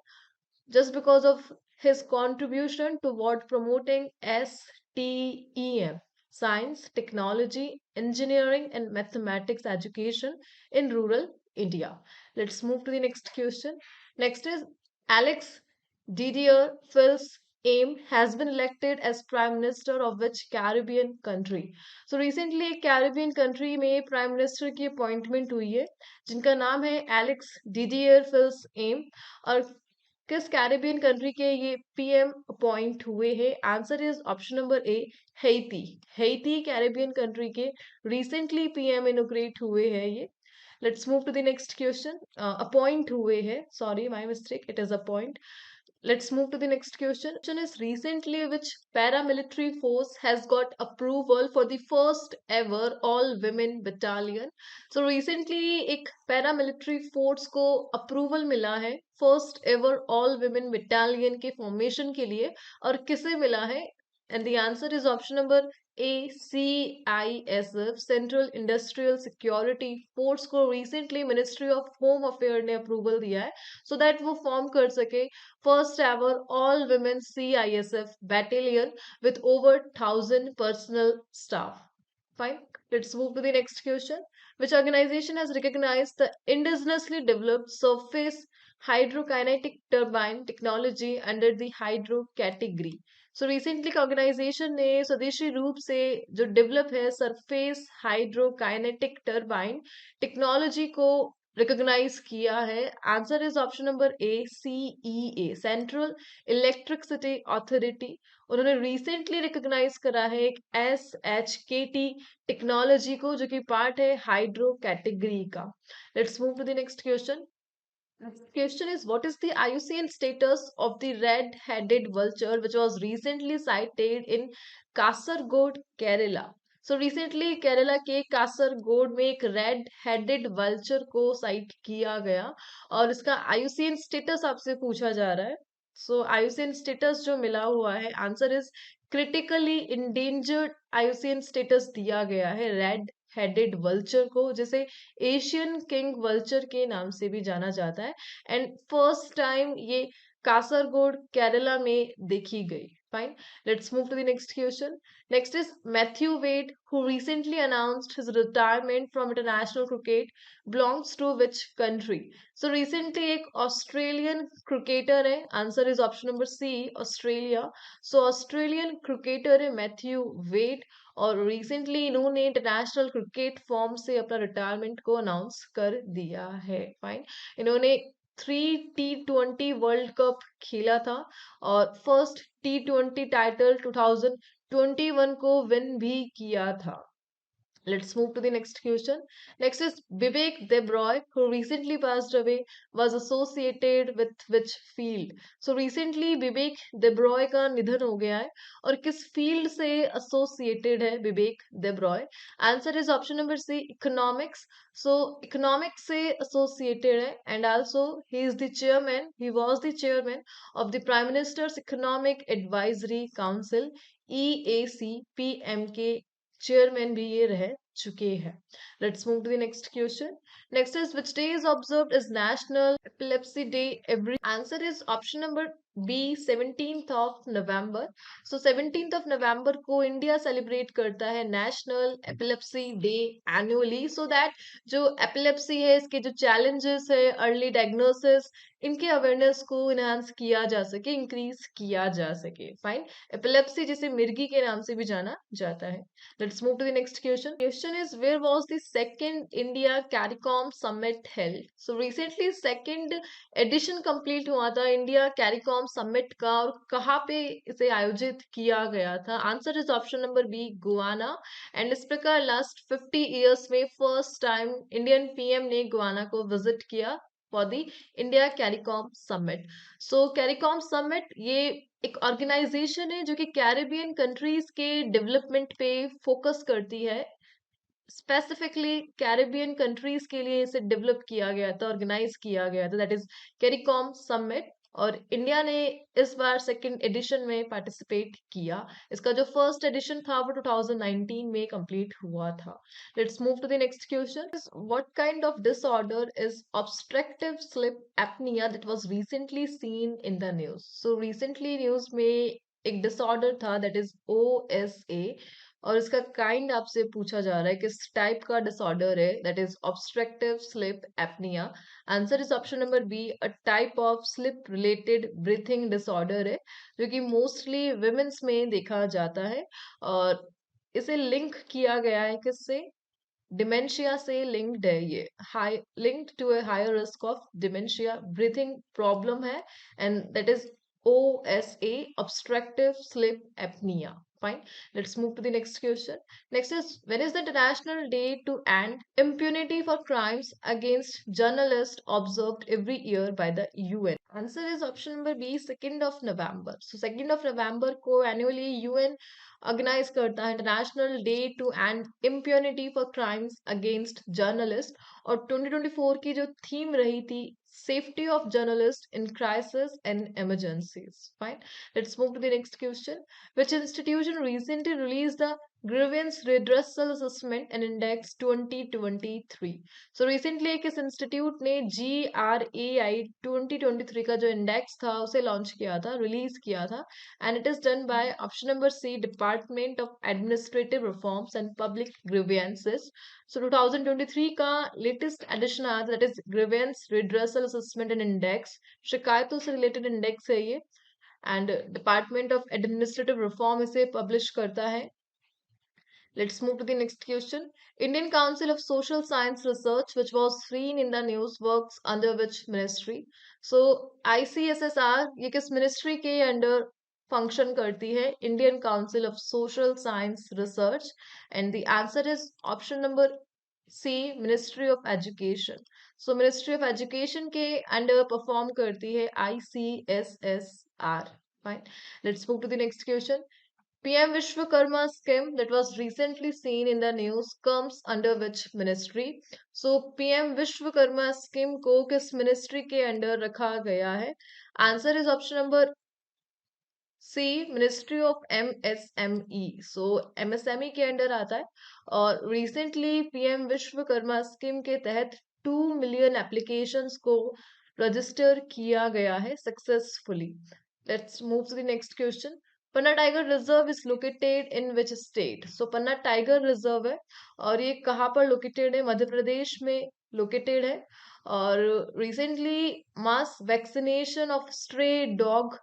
just because of his contribution toward promoting STEM, science, technology, engineering, and mathematics education in rural India. Let's move to the next question. Next is, Alex Didier Fils Aim has been elected as Prime Minister of which Caribbean country? So recently एक Caribbean country में Prime Minister की appointment हुई है जिनका नाम है Alex Didier Fils Aim और किस कैरेबियन कंट्री के ये PM अपॉइंट हुए हैं? Answer is option number A, Haiti. Haiti Caribbean country के रिसेंटली PM इनोग्रेट हुए हैं ये। Let's move to the next question. Appoint हुए हैं, sorry my mistake, it is appoint. Let's move to the next question. Question is, recently which paramilitary force has got approval for the first ever all women battalion? So recently एक paramilitary force को approval मिला है first ever all women battalion के formation के लिए और किसे मिला है? And the answer is option number A, CISF, Central Industrial Security Force को recently Ministry of Home Affairs ने approval दिया है so that वो form कर सके first ever all women CISF battalion with over 1,000 personal staff. Fine. Let's move to the next question. Which organization has recognized the indigenously developed surface hydrokinetic turbine technology under the hydro category? So recently organisation ने स्वदेशी रूप से जो develop है surface hydrokinetic turbine technology को recognise किया है? Answer is option number A, CEA, central electricity authority. उन्होंने रिसेंटली रिकॉग्नाइज करा है एक SHKT टेक्नोलॉजी को, जो कि पार्ट है हाइड्रो कैटेगरी का। Let's move to the next question. Question is, what is the IUCN status of the red-headed vulture which was recently sighted in Kasargod, Kerala? So recently Kerala के कासरगोड में एक red headed vulture को site किया गया, और इसका IUCN status आपसे पूछा जा रहा है। सो आईयूसीएन स्टेटस जो मिला हुआ है, answer is critically endangered IUCN status दिया गया है रेड हेडेड वल्चर को, जिसे एशियन किंग वल्चर के नाम से भी जाना जाता है। एंड फर्स्ट टाइम ये कासरगोड केरला में देखी गई। Fine, let's move to the next question. Next is Matthew Wade, who recently announced his retirement from international cricket, belongs to which country? So recently एक ऑस्ट्रेलियन क्रिकेटर है, answer is option number C, Australia. So Australian cricketer है Matthew Wade, और recently इन्होंने international cricket form से अपना retirement को announce कर दिया है। फाइन, इन्होंने 3T20 वर्ल्ड कप खेला था, और फर्स्ट T20 टाइटल 2021 को विन भी किया था। Let's move to the next question. Next is Vivek Debroy, who recently passed away, was associated with which field? So recently Vivek Debroy का निधन हो गया है, और किस फील्ड से associated है Vivek Debroy? Answer is option number C, economics. So economics से associated है, and also he is the chairman, he was the chairman of the Prime Minister's Economic Advisory Council, EAC-PM के चेयरमैन भी ये रह चुके हैं। Let's move to the next question. Next is, which day is observed as national epilepsy day every? Answer is option number B, 17th of November. So 17th of नवंबर को India celebrate करता है national epilepsy day annually, so that जो epilepsy है, इसके जो challenges है, early diagnosis, इनके awareness को इनहांस किया जा सके, इंक्रीज किया जा सके। फाइन, एपिलेप्सी जिसे मिर्गी के नाम से भी जाना जाता है। Let's move to the next question. Question is, where was the second India CARICOM summit held? So recently second edition complete हुआ था इंडिया CARICOM summit का, और कहाँ पे इसे आयोजित किया गया था? Answer is option number B, Guyana. And इस प्रकार लास्ट 50 years में फर्स्ट टाइम इंडियन पीएम ने गुआना को विजिट किया for the India CARICOM summit. So CARICOM summit ये एक ऑर्गेनाइजेशन है जो कि कैरेबियन कंट्रीज के डेवलपमेंट पे फोकस करती है। स्पेसिफिकली कैरेबियन कंट्रीज के लिए इसे डेवलप किया गया था, ऑर्गेनाइज किया गया था, दैट इज कैरिकॉम समिट। और इंडिया ने इस बार सेकंड एडिशन में पार्टिसिपेट किया। इसका जो फर्स्ट एडिशन था वो 2019 में कंप्लीट हुआ था। Let's move to the next question. What kind of disorder is obstructive sleep apnoea that was recently seen in the news? So recently news में एक डिसऑर्डर था, दैट इज OSA, और इसका काइंड आपसे पूछा जा रहा है किस टाइप का डिसऑर्डर है, that is obstructive sleep apnoea. Answer is option number B, a type of sleep related breathing disorder है, जो कि मोस्टली विमेंस में देखा जाता है, और इसे लिंक किया गया है किससे? डिमेंशिया से लिंक्ड है ये, high linked to a higher risk of dementia, breathing problem है, and that is OSA, obstructive sleep apnea. Fine. Let's move to the next question. Next is, when is the International Day to End Impunity for Crimes Against Journalists observed every year by the UN? Answer is option number B, 2nd of November. So 2nd of November को annually UN organise करता है international day to end impunity for crimes against journalist, और 2024 की जो theme रही थी, safety of journalist in crisis and emergencies. Fine, let's move to the next question. Which institution recently release the grievance redressal assessment and index 2023? So recently किस institute ने GRAI 2023 का जो index था उसे लॉन्च किया था, रिलीज किया था? And it is done by option number C, Department of Administrative Reforms and Public Grievances. So 2023 का latest edition आया था, that is Grievance Redressal Assessment and Index, शिकायतों से related index है ये, and Department of Administrative Reform इसे publish करता है। Let's move to the next question. Indian Council of Social Science Research, which was seen in the news, works under which ministry? So ICSSR ये किस ministry के under function करती है? Indian Council of Social Science Research, and the answer is option number C, Ministry of Education. So Ministry of Education के under perform करती है ICSSR. Fine. Let's move to the next question. PM Vishwakarma scheme that was recently seen in the news comes under which ministry? So PM Vishwakarma scheme को किस ministry के under रखा गया है? Answer is option number C, Ministry of MSME. So MSME के under आता है और recently PM विश्वकर्मा स्कीम के तहत 2 million applications को रजिस्टर किया गया है successfully. Let's move to the next question. Panna tiger reserve is located in which state? So Panna tiger reserve है और ये कहाँ पर लोकेटेड है? मध्य प्रदेश में लोकेटेड है और recently mass vaccination of stray dog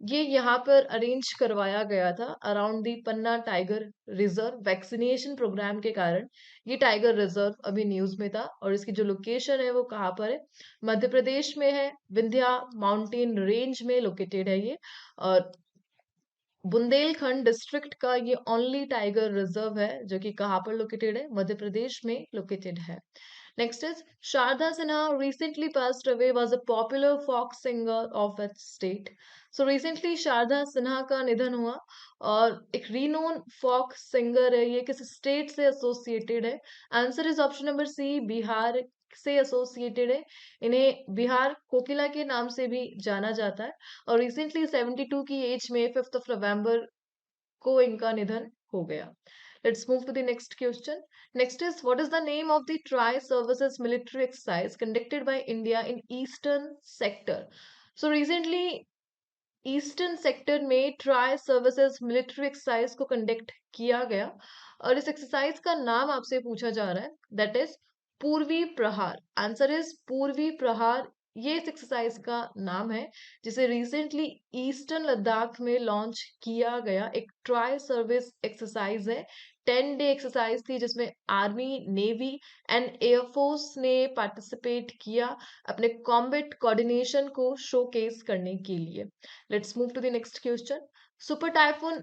ये यहाँ पर अरेंज करवाया गया था around the Panna tiger reserve vaccination programme के कारण. ये टाइगर रिजर्व अभी न्यूज में था और इसकी जो लोकेशन है वो कहाँ पर है? मध्य प्रदेश में है, विंध्या माउंटेन रेंज में लोकेटेड है ये और बुंदेलखंड डिस्ट्रिक्ट का ये ओनली टाइगर रिजर्व है जो कि कहाँ पर लोकेटेड है? मध्य प्रदेश में लोकेटेड है. Next is Sharda Sinha recently passed away, was a popular folk singer of its state. So recently Sharda Sinha का निधन हुआ और एक renowned folk singer है ये किस स्टेट से एसोसिएटेड है? Answer is option number C, Bihar से एसोसिएटेड है. इन्हें बिहार कोकिला के नाम से भी जाना जाता है और रिसेंटली 72 की एज में 5 नवंबर को इनका निधन हो गया. Let's move to the next question. Next is what is the name of the tri-services military exercise conducted by India in Eastern sector? So recently eastern sector में ट्राई सर्विसेज मिलिट्री एक्सरसाइज को conduct किया गया और इस exercise का नाम आपसे पूछा जा रहा है दैट इज पूर्वी प्रहार. आंसर इज पूर्वी प्रहार. ये इस एक्सरसाइज का नाम है जिसे रिसेंटली ईस्टर्न लद्दाख में लॉन्च किया गया एक ट्राई सर्विस एक्सरसाइज है. 10 डे एक्सरसाइज थी जिसमें आर्मी, नेवी एंड एयरफोर्स ने पार्टिसिपेट किया अपने कॉम्बैट कोऑर्डिनेशन को शोकेस करने के लिए. Let's move to the next question. Super typhoon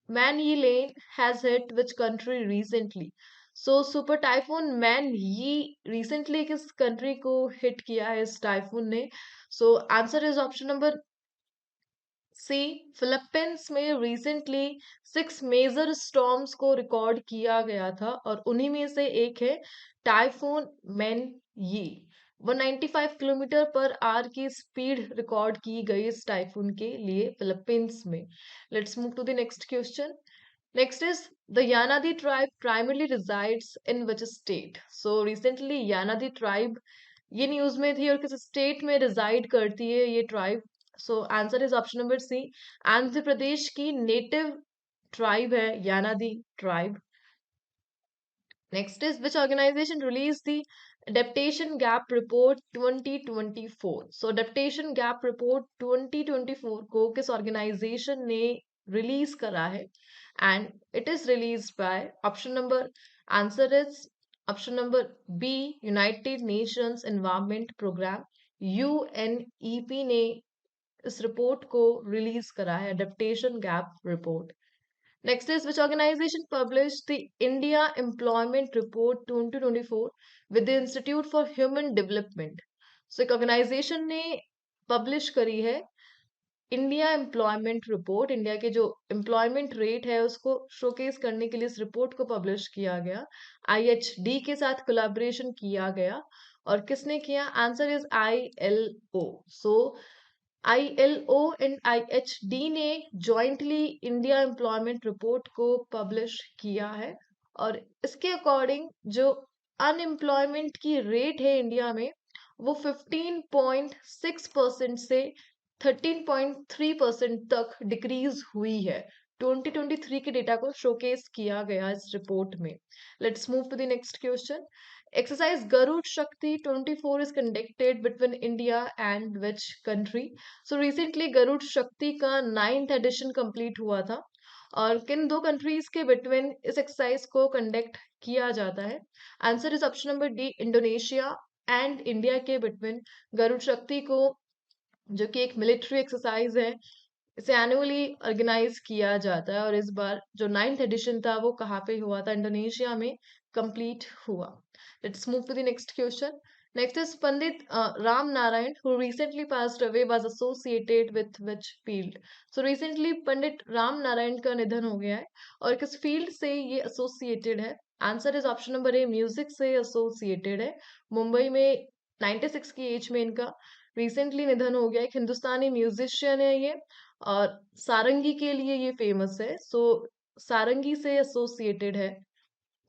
Man-yi has hit which country recently? So super typhoon Man-yi recently किस country को hit किया है इस typhoon ने? So answer is option number C, Philippines में रिसेंटली 6 मेजर स्टॉर्म्स को record किया गया था और उन्हीं में से एक है टाइफून मैन यी. 195 किलोमीटर पर आवर की स्पीड रिकॉर्ड की गई इस टाइफून के लिए फिलीपींस में. Let's move to the next question. Next is the Yanadi tribe primarily resides in which state? So recently Yanadi tribe ये न्यूज में थी और किस स्टेट में रिजाइड करती है ये tribe? So answer is option number C, Andhra Pradesh की नेटिव ट्राइब है Yanadi tribe. Next is which organisation release the adaptation gap report 2024? So adaptation gap report 2024 को किस ऑर्गेनाइजेशन ने रिलीज करा है? And it is release by option number answer is option number B, united Nations environment programme. UNEP ने इस report को release करा है adaptation gap report. Next is which organisation publish the India employment report 2024 with the institute for human development? So एक organisation ने publish करी है India employment report. India के जो एम्प्लॉयमेंट रेट है उसको शोकेस करने के लिए इस रिपोर्ट को पब्लिश किया गया. आईएचडी के साथ कोलैबोरेशन किया गया और किसने किया? Answer is ILO. So ILO and IHD ने जॉइंटली इंडिया एम्प्लॉयमेंट रिपोर्ट को पब्लिश किया है और इसके अकॉर्डिंग जो अनएम्प्लॉयमेंट की रेट है इंडिया में वो 15.6% से 13.3% तक डिक्रीज हुई है. 2023 के डेटा को शोकेस किया गया इस रिपोर्ट में. Let's move to the next question. Exercise Garud Shakti 24 is conducted between India and which country? So recently Garud Shakti का 9th edition complete हुआ था और किन दो कंट्रीज के बिटवीन इस एक्सरसाइज को कंडक्ट किया जाता है? Answer is option number D, Indonesia and India के बिटवीन गरुड़ शक्ति को, जो कि एक मिलिट्री एक्सरसाइज है, इसे एनुअली ऑर्गेनाइज किया जाता है। और इस बार जो 9th एडिशन था वो कहाँ पे हुआ था? इंडोनेशिया में कंप्लीट हुआ। Let's move to the next question. Next is Pandit Ram Narayan who recently passed away was associated with which field? So recently पंडित राम नारायण का निधन हो गया है और किस फील्ड से ये एसोसिएटेड है? Answer is option number A, music से एसोसिएटेड है। मुंबई में 96 की एज में इनका रिसेंटली निधन हो गया। एक हिंदुस्तानी म्यूजिशियन है ये और सारंगी के लिए ये फेमस है। सो सारंगी से एसोसिएटेड है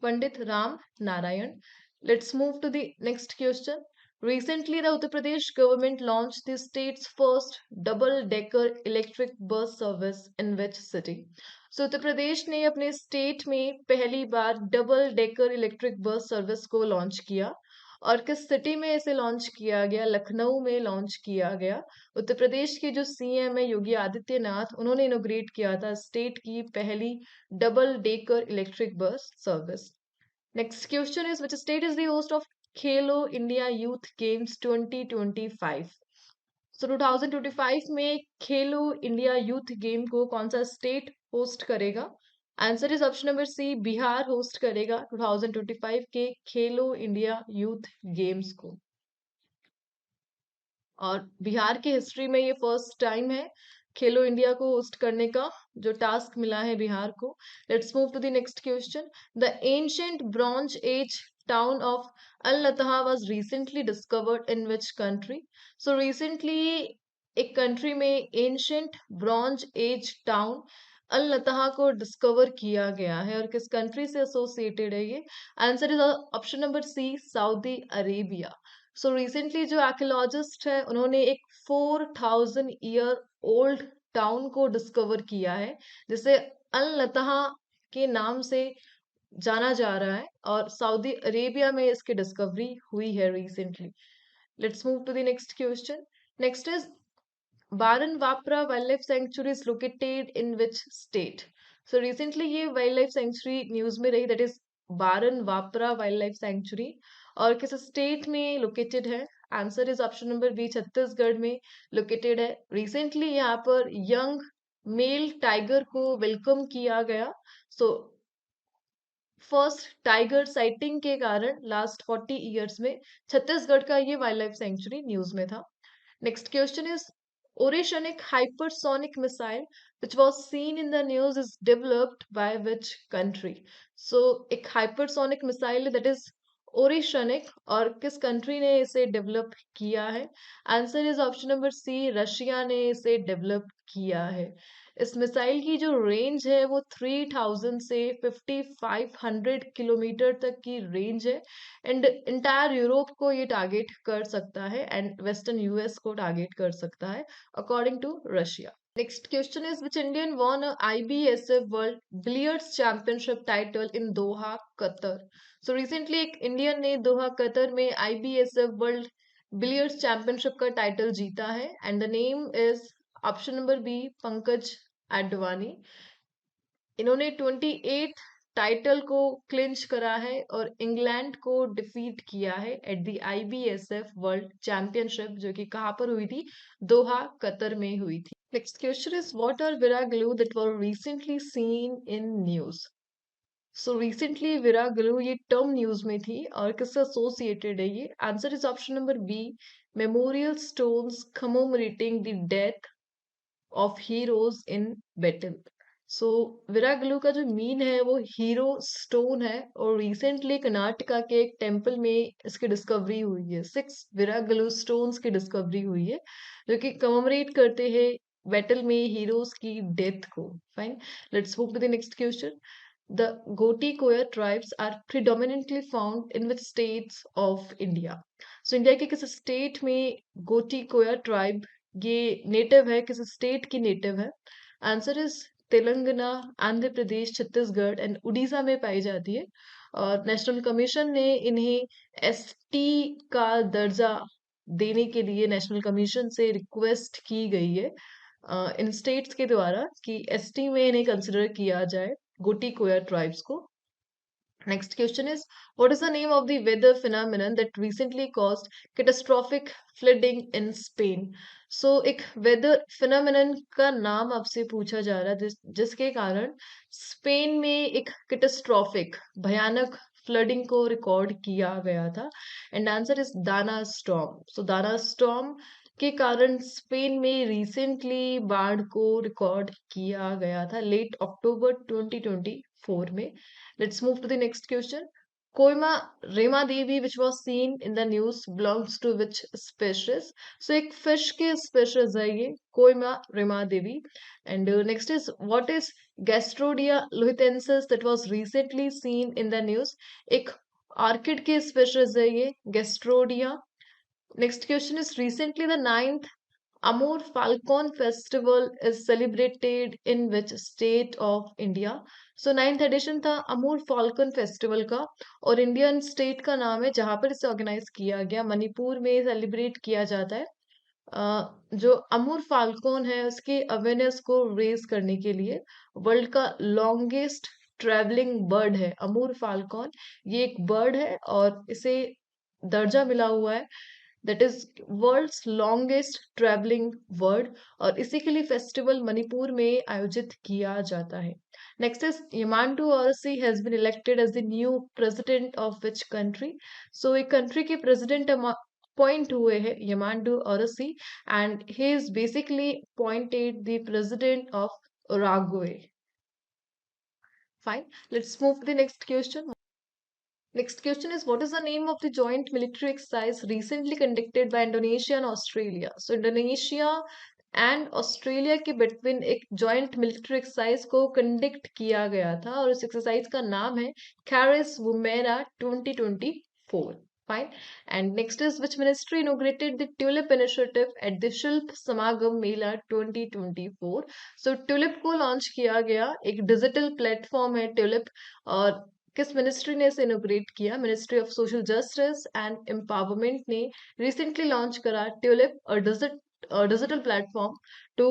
Pandit Ram Narayan. Let's move to the next question. Recently, the Uttar Pradesh government launched the state's first double-decker electric bus service in which city? So, Uttar Pradesh ने अपने स्टेट में पहली बार double decker electric bus service को launch किया और किस सिटी में इसे लॉन्च किया गया? लखनऊ में लॉन्च किया गया। उत्तर प्रदेश के जो सीएम है योगी आदित्यनाथ, उन्होंने इनोग्रेट किया था स्टेट की पहली double decker electric bus service. Next question is, which state is the host of Khelo India Youth Games 2025? So 2025 में खेलो इंडिया यूथ गेम को कौन सा स्टेट होस्ट करेगा? Answer is option number C, Bihar host करेगा 2025 के खेलो India youth games को। और बिहार की हिस्ट्री में ये फर्स्ट टाइम है खेलो इंडिया को होस्ट करने का जो टास्क मिला है बिहार को। Let's move to the next question. The ancient bronze age town of Al Natah was recently discovered in which country? So recently एक कंट्री में ancient bronze age town Al Natah को discover किया गया है और किस कंट्री से associated है ये? Answer is option number C, Saudi Arabia. So recently जो आर्कियोलॉजिस्ट है उन्होंने एक 4000 ईयर ओल्ड टाउन को डिस्कवर किया है जिसे अल नतहा के नाम से जाना जा रहा है और सऊदी अरेबिया में इसकी डिस्कवरी हुई है recently. Let's move to the next question. Next is Barnawapara wild life sanctuary is located in which state? So recently ये वाइल्ड लाइफ सेंचुरी न्यूज में रही, that is Barnawapara wild life sanctuary, और किस state में located है? Answer is option number B, Chhattisgarh में located है। Recently यहाँ पर यंग मेल टाइगर को वेलकम किया गया। सो फर्स्ट टाइगर साइटिंग के कारण लास्ट 40 ईयर्स में छत्तीसगढ़ का ये वाइल्ड लाइफ सेंचुरी न्यूज में था। Next question is, Orishanic hypersonic missile which was seen in the news is developed by which country? So एक hypersonic missile that is Orishanic और किस कंट्री ने इसे डेवलप किया है? Answer is option number C, Russia ने इसे develop किया है। इस मिसाइल की जो रेंज है वो 3000 से 5500 किलोमीटर तक की रेंज है एंड इंटायर यूरोप को ये टारगेट कर सकता है एंड वेस्टर्न यूएस को टारगेट कर सकता है according to Russia. Next question is, which Indian won a IBSF world billiards championship title in Doha Qatar? So recently एक इंडियन ने दोहा कतर में आईबीएसएफ वर्ल्ड बिलियर्ड्स चैंपियनशिप का title जीता है and the name is option number B, Pankaj Advani. इन्होंने 28 title को clinch करा है और इंग्लैंड को डिफीट किया है एट द आईबीएसएफ वर्ल्ड चैंपियनशिप, जो कि कहाँ पर हुई थी? दोहा कतर में हुई थी। Next question is, what are Viragallu that were recently seen in news? So recently Viragallu ये टर्म न्यूज में थी और किससे एसोसिएटेड है ये? Answer is option number B, memorial stones commemorating the death of heroes in battle. So Viragallu का जो mean है वो हीरो स्टोन है और रिसेंटली कर्नाटका के एक टेम्पल में इसकी डिस्कवरी हुई है। 6 विरागलू स्टोन्स की डिस्कवरी हुई है जो कि कमोमरेट करते हैं बैटल में हीरोज की डेथ को। Fine, let's move to the next question. The Gotikoya tribes are predominantly found in which states of India? So India के किस स्टेट में गोटिकोया ट्राइब ये नेटिव है, किस स्टेट की नेटिव है? Answer is Telangana, Andhra Pradesh, Chhattisgarh and Orissa में पाई जाती है और नेशनल कमीशन ने इन्हें एसटी का दर्जा देने के लिए नेशनल कमीशन से रिक्वेस्ट की गई है इन स्टेट्स के द्वारा कि एसटी में इन्हें कंसिडर किया जाए, गोटी कोया ट्राइब्स को। Next question is, what is the name of the weather phenomenon that recently caused catastrophic flooding in Spain? So एक weather phenomenon का नाम आपसे पूछा जा रहा है जिसके कारण स्पेन में एक catastrophic भयानक फ्लडिंग को रिकॉर्ड किया गया था एंड आंसर इज दाना स्टॉर्म। सो दाना स्टॉर्म के कारण स्पेन में रिसेंटली बाढ़ को रिकॉर्ड किया गया था लेट अक्टूबर 2024 में। Let's move to the next question. Koima Rema Devi, which was seen in the news, belongs to which species? So, एक fish के species है ये Koima Rema Devi. And next is, what is Gastrodia luitensis that was recently seen in the news? एक orchid के species है ये Gastrodia. Next question is, recently the ninth Amur Falcon Festival is celebrated in which state of India? So ninth edition था अमूर Falcon festival का और Indian state का नाम है जहां पर इसे ऑर्गेनाइज किया गया, मणिपुर में सेलिब्रेट किया जाता है। जो अमूर फाल्कन है उसके अवेयरनेस को रेज करने के लिए वर्ल्ड का लॉन्गेस्ट ट्रैवलिंग बर्ड है अमूर फाल्कन। ये एक बर्ड है और इसे दर्जा मिला हुआ है that is world's longest travelling bird और इसी के लिए फेस्टिवल मणिपुर में आयोजित किया जाता है। Next is Yamandu Orsi has been elected as the new president of which country? So एक कंट्री के प्रेसिडेंट अपॉइंट हुए हैं Yamandu Orsi and he is basically appointed the president of Uruguay. Fine, let's move to the next question. Next question is, what is the name of the joint military exercise recently conducted by Indonesia and Australia? So Indonesia and Australia के between एक joint military exercise को conduct किया गया था और इस exercise का नाम है कैरिस वुमेरा 2024। Fine, and next is which ministry inaugurated the tulip initiative eight the Shilp Samagam Mela 2024? So tulip को लॉन्च किया गया, एक डिजिटल प्लेटफॉर्म है ट्यूलिप और किस मिनिस्ट्री ने इसे इनोग्रेट किया? Ministry of social justice and empowerment ने रिसेंटली लॉन्च करा ट्यूलिप और digital platform to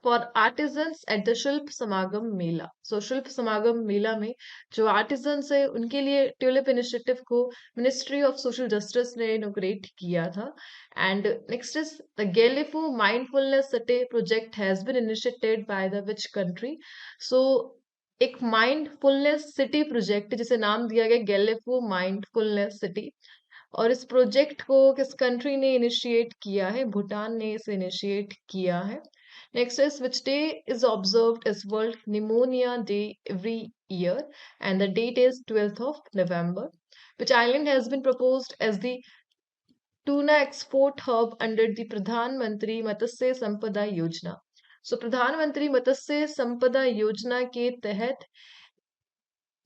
for artisans at the Shilp Samagam मेला। सो शिल्प समागम मेला में जो आर्टिजन्स है उनके लिए ट्यूलिप इनिशिएटिव को मिनिस्ट्री ऑफ सोशल जस्टिस ने इनोग्रेट किया था। And next is the Gelephu mindfulness city project has been initiated by the which country? So एक माइंडफुलनेस सिटी प्रोजेक्ट जिसे नाम दिया गया गेलेफो माइंडफुलनेस सिटी और इस प्रोजेक्ट को किस कंट्री ने इनिशिएट किया है? भूटान ने इसे इनिशिएट किया है। Next is which day is observed as world pneumonia day every year and the date is 12th of November. Which island has been proposed as the tuna export hub under the प्रधान मंत्री मत्स्य संपदा योजना? सो प्रधानमंत्री मत्स्य संपदा योजना के तहत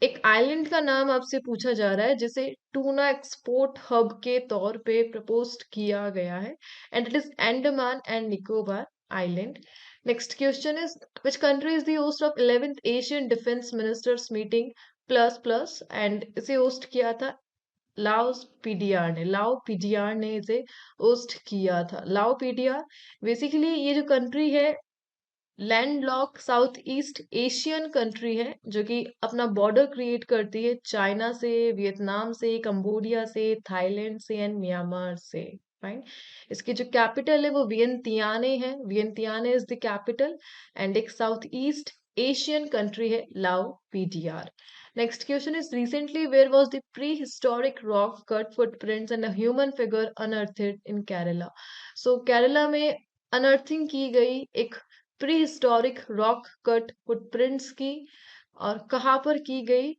एक island का नाम आपसे पूछा जा रहा है जिसे टूना एक्सपोर्ट हब के तौर पे प्रपोज किया गया है and it is Andaman and Nicobar island. Next question is which country is the host of 11th Asian defence ministers meeting plus plus and इसे होस्ट किया था लाओस पीडीआर ने। लाओ पीडीआर ने इसे होस्ट किया था। लाओ पीडीआर बेसिकली ये जो कंट्री है landlocked South east Asian country है जो कि अपना बॉर्डर क्रिएट करती है चाइना से, वियतनाम से, कंबोडिया से, थाईलैंड से एंड म्यांमार से। फाइन, इसकी जो कैपिटल है वो वियंतियाने है। Vientiane is the capital and एक साउथ ईस्ट एशियन कंट्री है Lao PDR. Next question is recently where was the prehistoric rock cut footprints and a human figure unearthed in Kerala? So Kerala में unearthing की गई एक prehistoric rock cut footprints की और कहाँ पर की गई?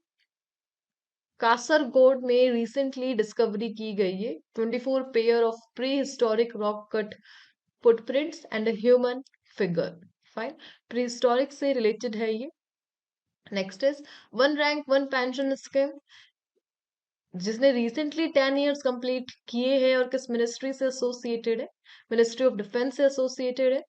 कासरगोड में रिसेंटली डिस्कवरी की गई है 24 pair of pre historic rock cut footprints and a human figure. Fine, pre historic से रिलेटेड है ये। Next is one rank one pension scheme जिसने रिसेंटली 10 इयर्स कंप्लीट किए हैं और किस मिनिस्ट्री से एसोसिएटेड है? मिनिस्ट्री ऑफ डिफेंस से एसोसिएटेड है।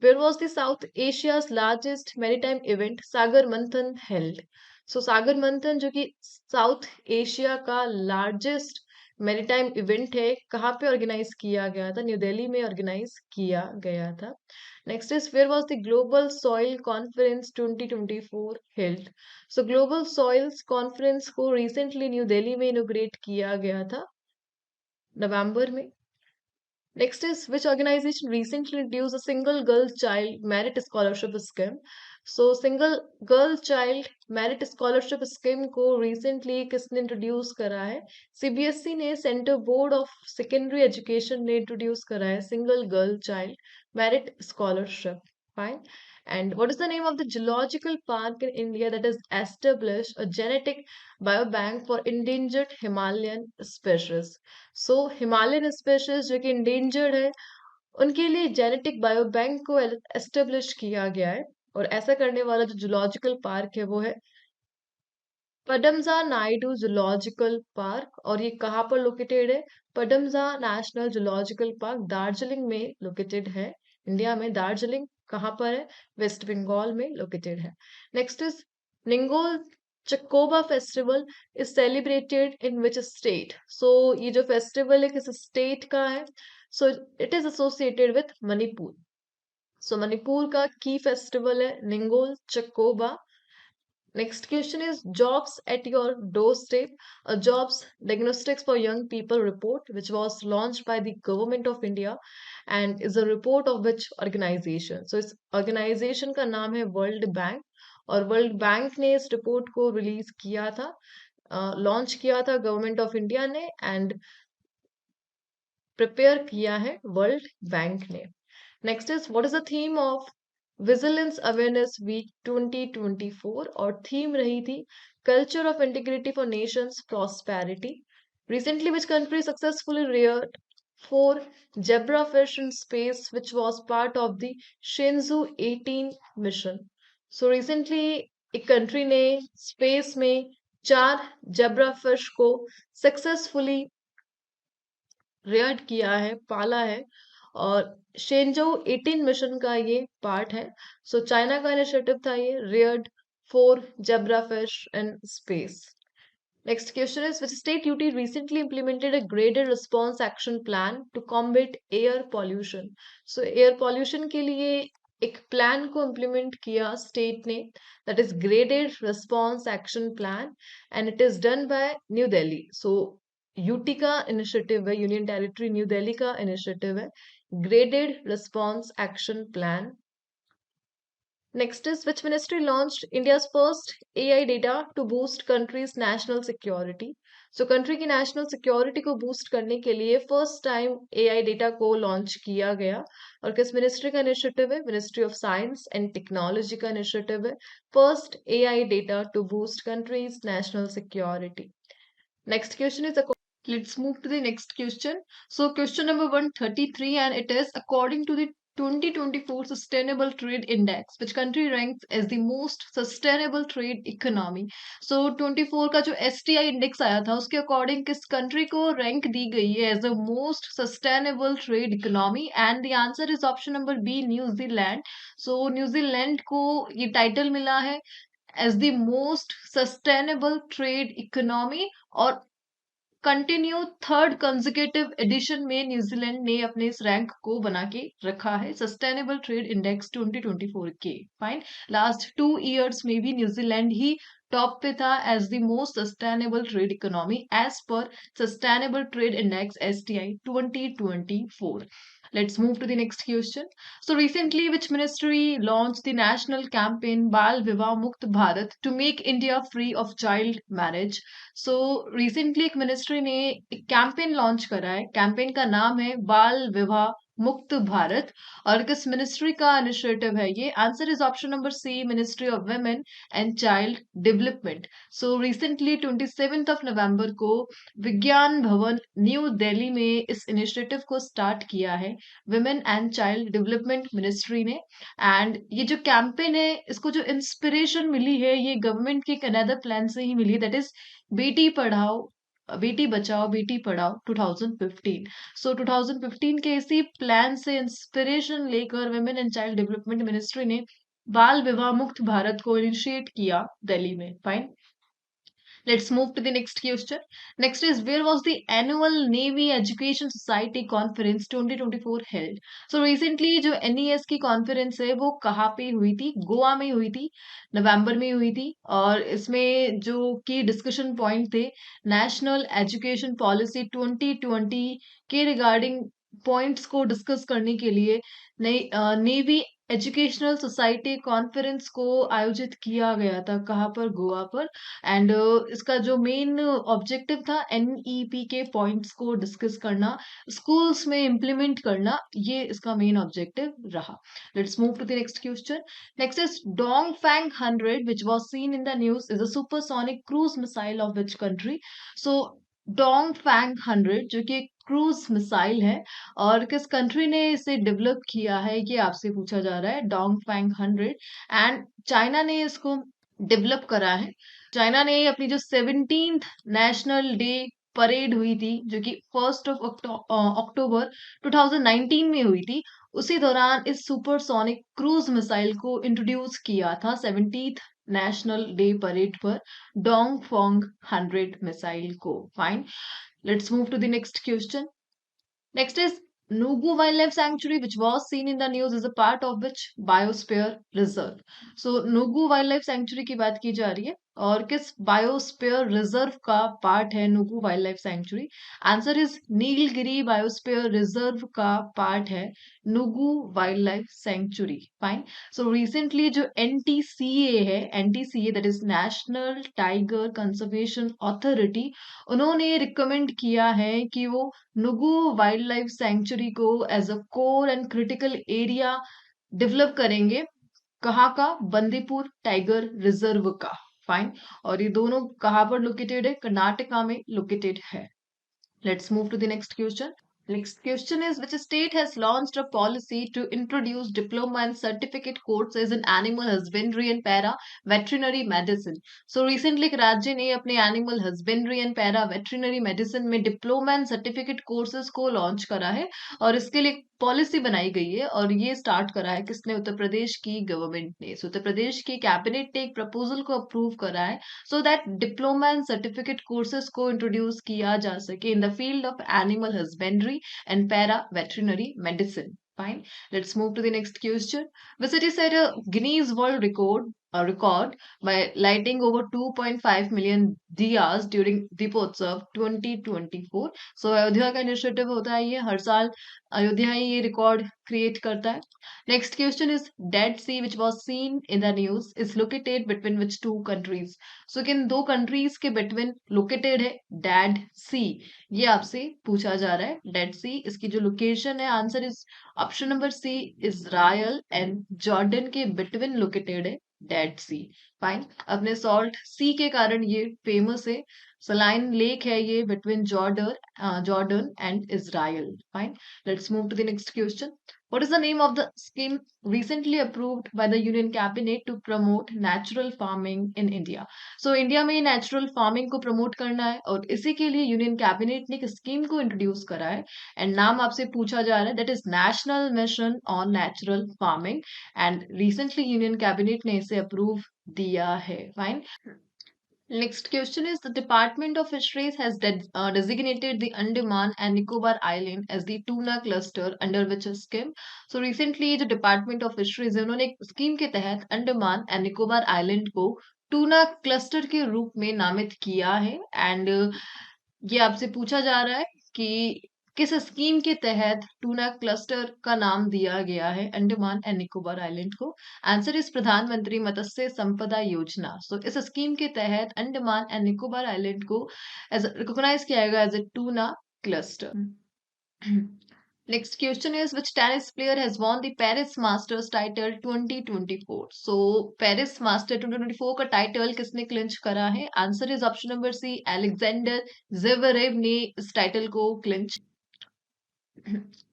Where was the South Asia's largest maritime event सागर मंथन held? So सागर मंथन जो कि साउथ एशिया का लार्जेस्ट मैरीटाइम इवेंट है, कहाँ पे ऑर्गेनाइज किया गया था? न्यू दिल्ली में ऑर्गेनाइज किया गया था। Next is where was the global soil conference 2024 held? So global soils conference को रिसेंटली न्यू दिल्ली में इनोग्रेट किया गया था नवंबर में। Next is which organization recently introduced a single girl child merit scholarship scheme? So single girl child merit scholarship scheme को recently किसने introduce करा है? CBSE ने Center Board of Secondary Education ने introduce करा है single girl child merit scholarship. Fine. And what is the name of the zoological park in India that has established a genetic biobank for endangered Himalayan species? So Himalayan species जो कि endangered है उनके लिए genetic biobank को establish किया गया है। और ऐसा करने वाला जो जूलॉजिकल पार्क है वो है पडमजा नायडू जूलॉजिकल पार्क। और ये कहाँ पर लोकेटेड है? पडमजा नेशनल जूलॉजिकल पार्क दार्जिलिंग में लोकेटेड है, इंडिया में। दार्जिलिंग कहाँ पर है? वेस्ट बंगाल में लोकेटेड है। Next is Ningol Chakouba festival is celebrated in which state? So ये जो फेस्टिवल है किस स्टेट का है? So it is associated with Manipur. So Manipur का की फेस्टिवल है निंगोल चकोबा। Next question is Jobs at Your Doorstep, a jobs diagnostics for young people report, which was launched by the Government of India and is a report of which organization? So इस organization का नाम है World Bank और World Bank ने इस report को release किया था, लॉन्च किया था गवर्नमेंट ऑफ इंडिया ने एंड प्रिपेयर किया है वर्ल्ड बैंक ने। Next is what is the theme of vigilance awareness week 2024? और थीम रही थी culture of integrity for nation's prosperity. Recently which country successfully reared four zebrafish in space which was part of the Shenzhou 18 mission? So recently एक country ने space में 4 zebrafish को successfully reared किया है, पाला है। और शेंजो 18 मिशन का ये पार्ट है। सो चाइना का इनिशिएटिव था ये reared 4 zebrafish in space. Next question is which state UT recently implemented a graded response action plan to combat air pollution? So air pollution के लिए एक प्लान को इम्प्लीमेंट किया स्टेट ने, that is graded response action plan and it is done by new Delhi. So UT का initiative है, union territory new Delhi का initiative है graded response action plan. Next is which ministry launched India's first AI data to boost country's national security? So country की national security को boost करने के लिए first time AI data को launch किया गया। और किस ministry का initiative है? Ministry of Science and Technology का initiative है first AI data to boost country's national security. Next question is let's move to the next question. So question number 133 and it is according to the 2024 Sustainable Trade Index, which country ranks as the most sustainable trade economy? So 24 का जो STI index आया था उसके according किस country को rank दी गई है as the most sustainable trade economy? And the answer is option number B, New Zealand. So New Zealand को ये title मिला है as the most sustainable trade economy और कंटिन्यू थर्ड कंजिक्यूटिव एडिशन में New Zealand ने अपने इस रैंक को बना के रखा है सस्टेनेबल ट्रेड इंडेक्स 2024 के। फाइन, लास्ट 2 इयर्स में भी न्यूजीलैंड ही टॉप पे था as the most sustainable trade economy as पर sustainable trade index STI 2024। Let's move to the next question. So recently, which ministry launched the national campaign Bal Vivah Mukt Bharat to make India free of child marriage? So recently एक ministry ने एक campaign launch करा है, campaign का नाम है बाल विवाह मुक्त भारत। और किस मिनिस्ट्री का इनिशिएटिव है ये? Answer is option number C, ministry of women and child development. So recently 27 of नवंबर को विज्ञान भवन न्यू दिल्ली में इस इनिशिएटिव को स्टार्ट किया है women and child development ministry ने। एंड ये जो कैंपेन है इसको जो इंस्पिरेशन मिली है ये गवर्नमेंट के एक अनदर प्लान से ही मिली है, दैट इज बेटी पढ़ाओ बेटी बचाओ बेटी पढ़ाओ 2015। सो 2015 के इसी प्लान से इंस्पिरेशन लेकर women and child development ministry ने बाल विवाह मुक्त भारत को इनिशिएट किया दिल्ली में। Fine, Let's move to the next question. Next is, where was the annual Navy Education Society Conference 2024 held? So recently जो NES की कॉन्फ्रेंस है वो कहाँ पे हुई थी? गोवा में हुई थी, नवंबर में हुई थी। और इसमें जो की डिस्कशन पॉइंट थे, नेशनल एजुकेशन पॉलिसी 2020 के रिगार्डिंग पॉइंट्स को डिस्कस करने के लिए नई नेवी एजुकेशनल सोसाइटी कॉन्फ्रेंस को आयोजित किया गया था। कहाँ पर? गोवा पर। एंड इसका जो मेन ऑब्जेक्टिव था, एनईपी के पॉइंट्स को डिस्कस करना, स्कूल्स में इम्प्लीमेंट करना, ये इसका मेन ऑब्जेक्टिव रहा। Let's move to the next question. Next is, Dongfang 100 which was seen in the news is a supersonic cruise missile of which country? So डोंगफैंग 100 जो कि क्रूज मिसाइल है, और किस कंट्री ने इसे डेवलप किया है, ये आपसे पूछा जा रहा है। डोंगफैंग 100, एंड चाइना ने इसको डेवलप करा है। चाइना ने अपनी जो 17th नेशनल डे परेड हुई थी, जो कि 1 अक्टूबर 2019 में हुई थी, उसी दौरान इस सुपरसोनिक क्रूज मिसाइल को इंट्रोड्यूस किया था 17th नेशनल डे परेड पर, डोंगफोंग 100 मिसाइल को। Fine, let's move to the next question. Next is, Nugu Wildlife Sanctuary, which was seen in the news, is a part of which biosphere reserve? So Nugu Wildlife Sanctuary की बात की जा रही है, और किस biosphere reserve का part है Nugu wild life sanctuary? Answer is Nilgiri biosphere reserve का पार्ट है Nugu wild life sanctuary. Fine. So recently जो एनटीसीए है, NTCA that is national tiger conservation authority, उन्होंने रिकमेंड किया है कि वो नुगु वाइल्ड लाइफ सेंचुरी को as a core and critical area develop करेंगे। कहाँ का? बंदीपुर टाइगर रिजर्व का। फाइन। और ये दोनों कहाँ पर लोकेटेड है? कर्नाटका में लोकेटेड है। Let's move to the next question. Next question is, which state has launched a policy to introduce diploma and certificate courses in animal husbandry and para veterinary medicine? So recently एक राज्य ने अपने animal husbandry and para veterinary medicine में diploma and certificate courses को launch करा है, और इसके लिए पॉलिसी बनाई गई है, और ये स्टार्ट करा है किसने? उत्तर प्रदेश की गवर्नमेंट ने। उत्तर प्रदेश की कैबिनेट ने एक प्रपोजल को अप्रूव करा है so that diploma and certificate courses को इंट्रोड्यूस किया जा सके in the field of animal husbandry and para-veterinary medicine. Fine. Let's move to the next question. Visity set a Guinness World Record by lighting over 2.5 million diyas during Deepotsav 2024. So Ayodhya का initiative होता है ये, हर साल अयोध्या ही ये record create करता है। Next question is, Dead Sea which was seen in the news is located between which two countries? So किन दो कंट्रीज के बिटवीन लोकेटेड है डेड सी? ये आपसे पूछा जा रहा है। डेड सी, इसकी जो लोकेशन है, answer is option number C, Israel and Jordan के बिटवीन लोकेटेड है डेड सी। फाइन। अपने सॉल्ट सी के कारण ये फेमस है। सलाइन लेक है ये between Jordan and Israel. Fine. Let's move to the next question. What is the name of the scheme recently approved by the Union Cabinet to promote natural farming in India? So India में natural farming को promote करना है, और इसी के लिए union cabinet ने एक स्कीम को इंट्रोड्यूस करा है, एंड नाम आपसे पूछा जा रहा है, that is national mission on natural farming, and recently union cabinet ने इसे अप्रूव दिया है। Fine. Next question is, the Department of Fisheries has designated the Andaman and Nicobar Island as the tuna cluster under which scheme? So recently जो Department of Fisheries है, उन्होंने एक scheme के तहत अंडमान एंड निकोबार आइलैंड को tuna cluster के रूप में नामित किया है, एंड ये आपसे पूछा जा रहा है कि किस स्कीम के तहत टूना क्लस्टर का नाम दिया गया है अंडमान एंड निकोबार आइलैंड को? आंसर इस प्रधानमंत्री मत्स्य संपदा योजना। सो इस स्कीम के तहत अंडमान एंड निकोबार आइलैंड को एज रिकॉग्नाइज किया गया as a tuna cluster. Next question is, which tennis player has won the Paris Masters title 2024? So Paris Master 2024 का टाइटल किसने क्लिंच करा है? Answer is option number C, Alexander Zverev ने इस title को clinch.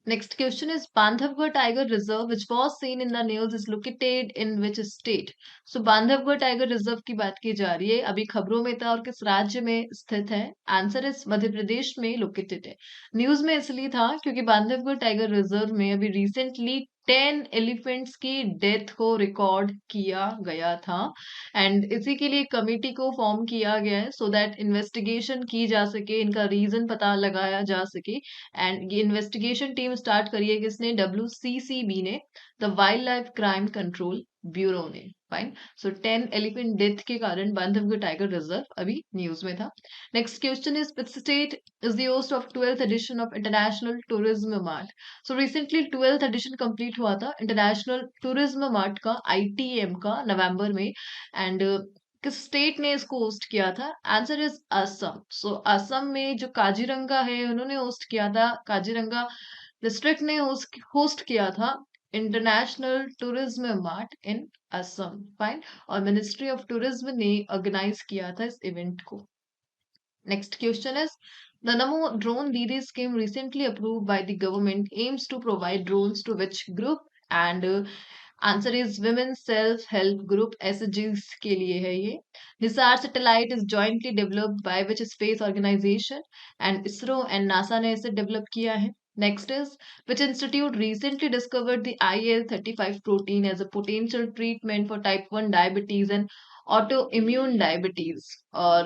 Next question is, Bandhavgarh Tiger Reserve, which was seen in the news, is located in which state? So Bandhavgarh tiger reserve की बात की जा रही है, अभी खबरों में था, और किस राज्य में स्थित है? आंसर इस मध्य प्रदेश में लोकेटेड है। न्यूज में इसलिए था क्योंकि बांधवगढ़ टाइगर रिजर्व में अभी रिसेंटली 10 एलिफेंट्स की डेथ को रिकॉर्ड किया गया था एंड इसी के लिए कमेटी को फॉर्म किया गया है सो दैट इन्वेस्टिगेशन की जा सके, इनका रीजन पता लगाया जा सके। एंड ये इन्वेस्टिगेशन टीम स्टार्ट करी है किसने? WCCB ने, the wild life crime control bureau ने। फाइन। सो 10 एलिफेंट डेथ के कारण बांधवगढ़ टाइगर रिजर्व अभी न्यूज में था। Next question is which state is the host of 12th edition of international tourism mart? So recently 12th edition complete हुआ था international tourism mart का, ITM का, नवंबर में। एंड किस स्टेट ने इसको होस्ट किया था? Answer is Assam. So Assam में जो काजीरंगा है उन्होंने होस्ट किया था, काजीरंगा डिस्ट्रिक्ट ने होस्ट किया था इंटरनेशनल टूरिज्म मार्ट इन असम। फाइन। और मिनिस्ट्री ऑफ टूरिज्म ने ऑर्गेनाइज किया था इस इवेंट को। Next question is, the Namo Drone Didi scheme recently approved by the government aims to provide drones to which group? And answer is Women Self Help Group, SHGs के लिए है ये। Nisar satellite is jointly developed by which space organization? And ISRO and NASA ने इसे develop किया है। Next is, which institute recently discovered the IL-35 protein as a potential treatment for type 1 diabetes and auto immune diabetes? और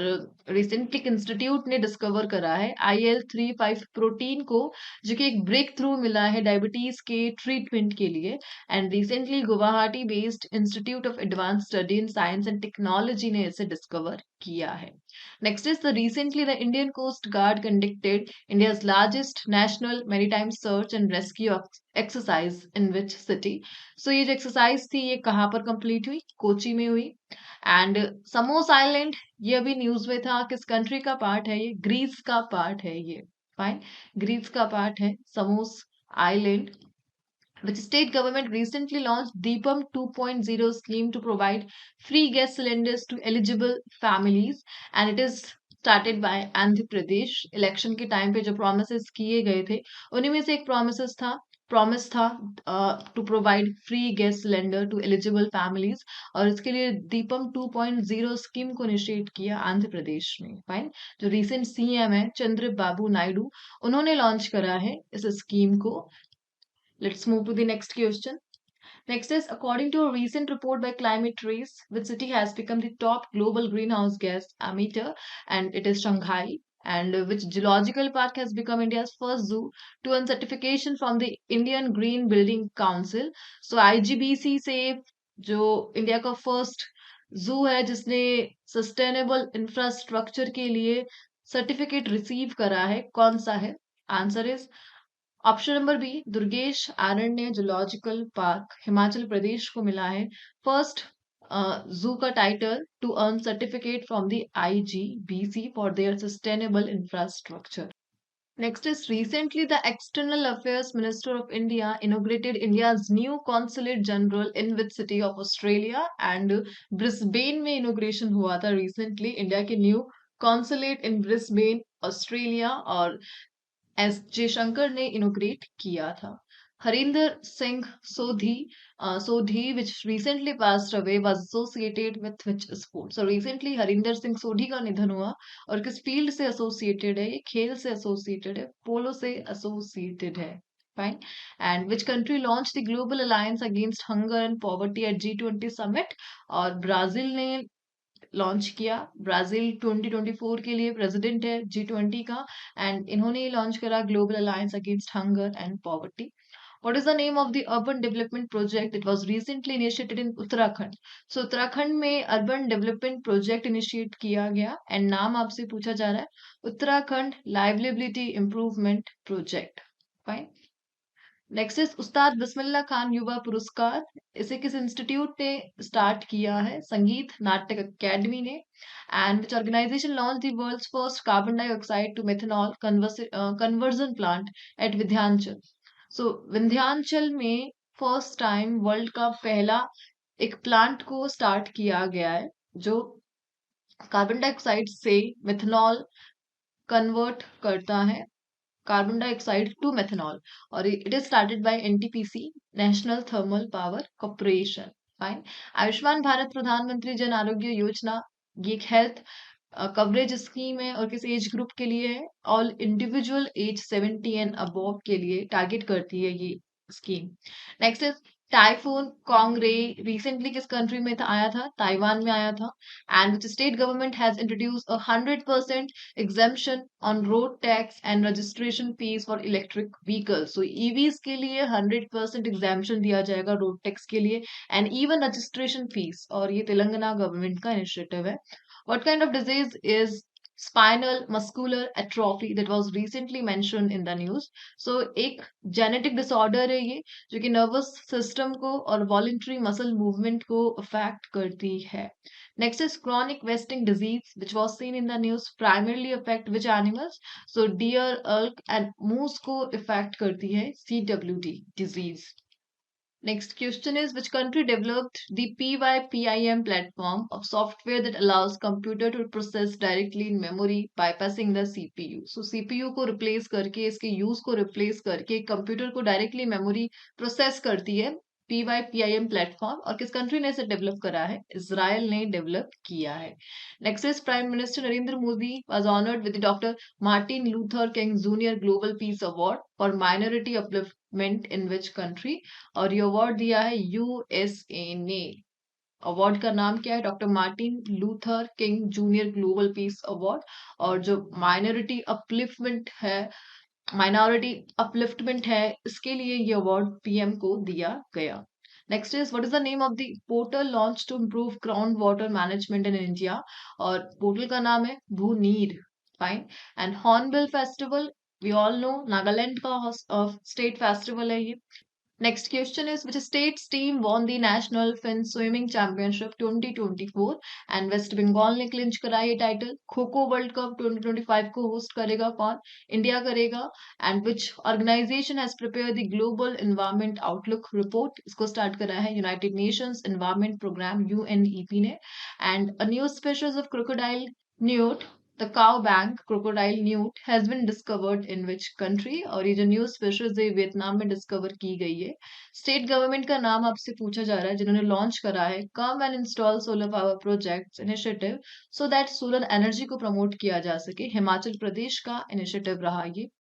recently institute ने discover करा है IL-35 protein को, जो कि एक ब्रेक थ्रू मिला है डायबिटीज के ट्रीटमेंट के लिए। And recently Guwahati based institute of advance study in science and technology ने इसे डिस्कवर किया है। Next is the recently the Indian coast guard conducted India's largest national maritime search and rescue exercise in which city? So ये जो exercise थी ये कहाँ पर कंप्लीट हुई? कोची में हुई। एंड समोस आइलैंड, ये अभी न्यूज में था, किस कंट्री का पार्ट है? ये ग्रीस का पार्ट है ये। फाइन। ग्रीस का पार्ट है samosa island. Which state government recently launched Deepam 2.0 scheme to provide free gas cylinders to eligible families, and it is started by Andhra Pradesh. Election के टाइम पे जो प्रोमिस किए गए थे उन्हीं में से एक प्रॉमिस था to provide free gas cylinder to eligible families, और इसके लिए दीपम 2.0 स्कीम को इनिशिएट किया आंध्र प्रदेश में। फाइन। जो रिसेंट CM है चंद्रबाबू नायडू, उन्होंने लॉन्च करा है इस स्कीम को। Let's move to the next question. Next is, according to a recent report by Climate Trace, which city has become the top global greenhouse gas emitter? And it is Shanghai. And which zoological park has become India's first zoo to earn certification from the Indian Green Building Council? So IGBC से जो India का first जू है जिसने sustainable infrastructure के लिए certificate receive करा है, कौन सा है? Answer is option number B, Durgesh Aranya zoological park, Himachal Pradesh को मिला है फर्स्ट जू का title to earn certificate from the IGBC for their sustainable infrastructure. Next is, recently the External Affairs Minister of India inaugurated India's new Consulate General in which city of Australia? And Brisbane में inauguration हुआ था recently India के new consulate इन Brisbane, Australia, और जयशंकर ने inaugurate किया था। हरिंदर सिंह सोधी which recently passed away was associated with which sport? So recently Harinder Singh सोधी का निधन हुआ, और किस फील्ड से एसोसिएटेड है? ये खेल से एसोसिएटेड है, पोलो से एसोसिएटेड है। Fine. And which country launch the global alliance against hunger and poverty at G20 summit? और ब्राजील ने लॉन्च किया। ब्राजील 2024 के लिए प्रेसिडेंट है G20 का, एंड इन्होंने लॉन्च करा global alliance against hunger and poverty. What is the name of the urban development project that was recently initiated in Uttarakhand? So Uttarakhand में अर्बन डेवलपमेंट प्रोजेक्ट इनिशिएट किया गया, and नाम आपसे पूछा जा रहा है Uttarakhand liveability improvement project. Fine. Next is Ustad Bismillah Khan युवा पुरस्कार, इसे किस इंस्टीट्यूट ने स्टार्ट किया है? संगीत नाटक अकेडमी ने। And which organisation launch the world's first carbon dioxide to methanol conversion plant at Vindhyachal? So Vindhyachal में फर्स्ट टाइम वर्ल्ड का पहला एक प्लांट को स्टार्ट किया गया है जो कार्बन डाइऑक्साइड से मेथनॉल कन्वर्ट करता है, कार्बन डाइऑक्साइड टू मेथनॉल, और it is started by NTPC, national thermal power corporation. Fine. Ayushman Bharat प्रधानमंत्री जन आरोग्य योजना, ये एक हेल्थ कवरेज स्कीम है, और किस एज ग्रुप के लिए है? All individual age 70 and above के लिए टारगेट करती है ये scheme. Next is Typhoon Kongray. Recently किस country में था आया था? ताइवान में आया था. And which state government has introduced 100% exemption on road tax and registration fees for electric vehicles. So EVs के लिए 100% exemption दिया जाएगा road tax के लिए and even registration fees. और ये तेलंगाना government का initiative है. What kind of disease is spinal muscular atrophy that was recently mentioned in the news? So एक जेनेटिक डिसऑर्डर है ये जो कि नर्वस सिस्टम को और वॉलेंटरी मसल मूवमेंट को अफेक्ट करती है. Next is chronic wasting disease which was seen in the news primarily affect which animals? So deer, elk and moose को इफेक्ट करती है CWD disease. Next question is which country developed the PYPIM platform of software that allows computer to process directly in memory bypassing the CPU. So CPU को replace करके इसके use को replace करके computer को directly memory process करती है PYPIM platform. और किस कंट्री ने इसे डेवलप करा है? इजराइल ने डेवलप किया है. Next is prime minister Narendra Modi was honoured with doctor Martin Luther king junior global peace award for minority upliftment in which country? और ये अवार्ड दिया है यूएसए ने. अवार्ड का नाम क्या है? Doctor Martin Luther king junior global peace award. और जो माइनॉरिटी अपलिफ्टमेंट है इसके लिए ये अवार्ड पीएम को दिया गया. Next is what is the name of the portal launch to improve ground water management in India? और पोर्टल का नाम है Bhuneer. Fine. And hornbill festival, we all know Nagaland का स्टेट फेस्टिवल है ये. Next question is which state's team won the National Fin Swimming Championship 2024 and West Bengal ने clinch करा ये title. Kho kho world cup 2025 को होस्ट करेगा कौन? इंडिया करेगा. And which organisation has prepare the global environment outlook report? इसको start करा है United Nations environment Programme UNEP ने. And a new species of crocodile newt, the cow bank crocodile newt has been discovered in which country? और ये जो new species है Vietnam में discover की गई है. स्टेट गवर्नमेंट का नाम आपसे पूछा जा रहा है जिन्होंने लॉन्च करा है come and install solar power projects initiative so that solar energy को प्रमोट किया जा सके. हिमाचल प्रदेश का इनिशिएटिव रहा ये.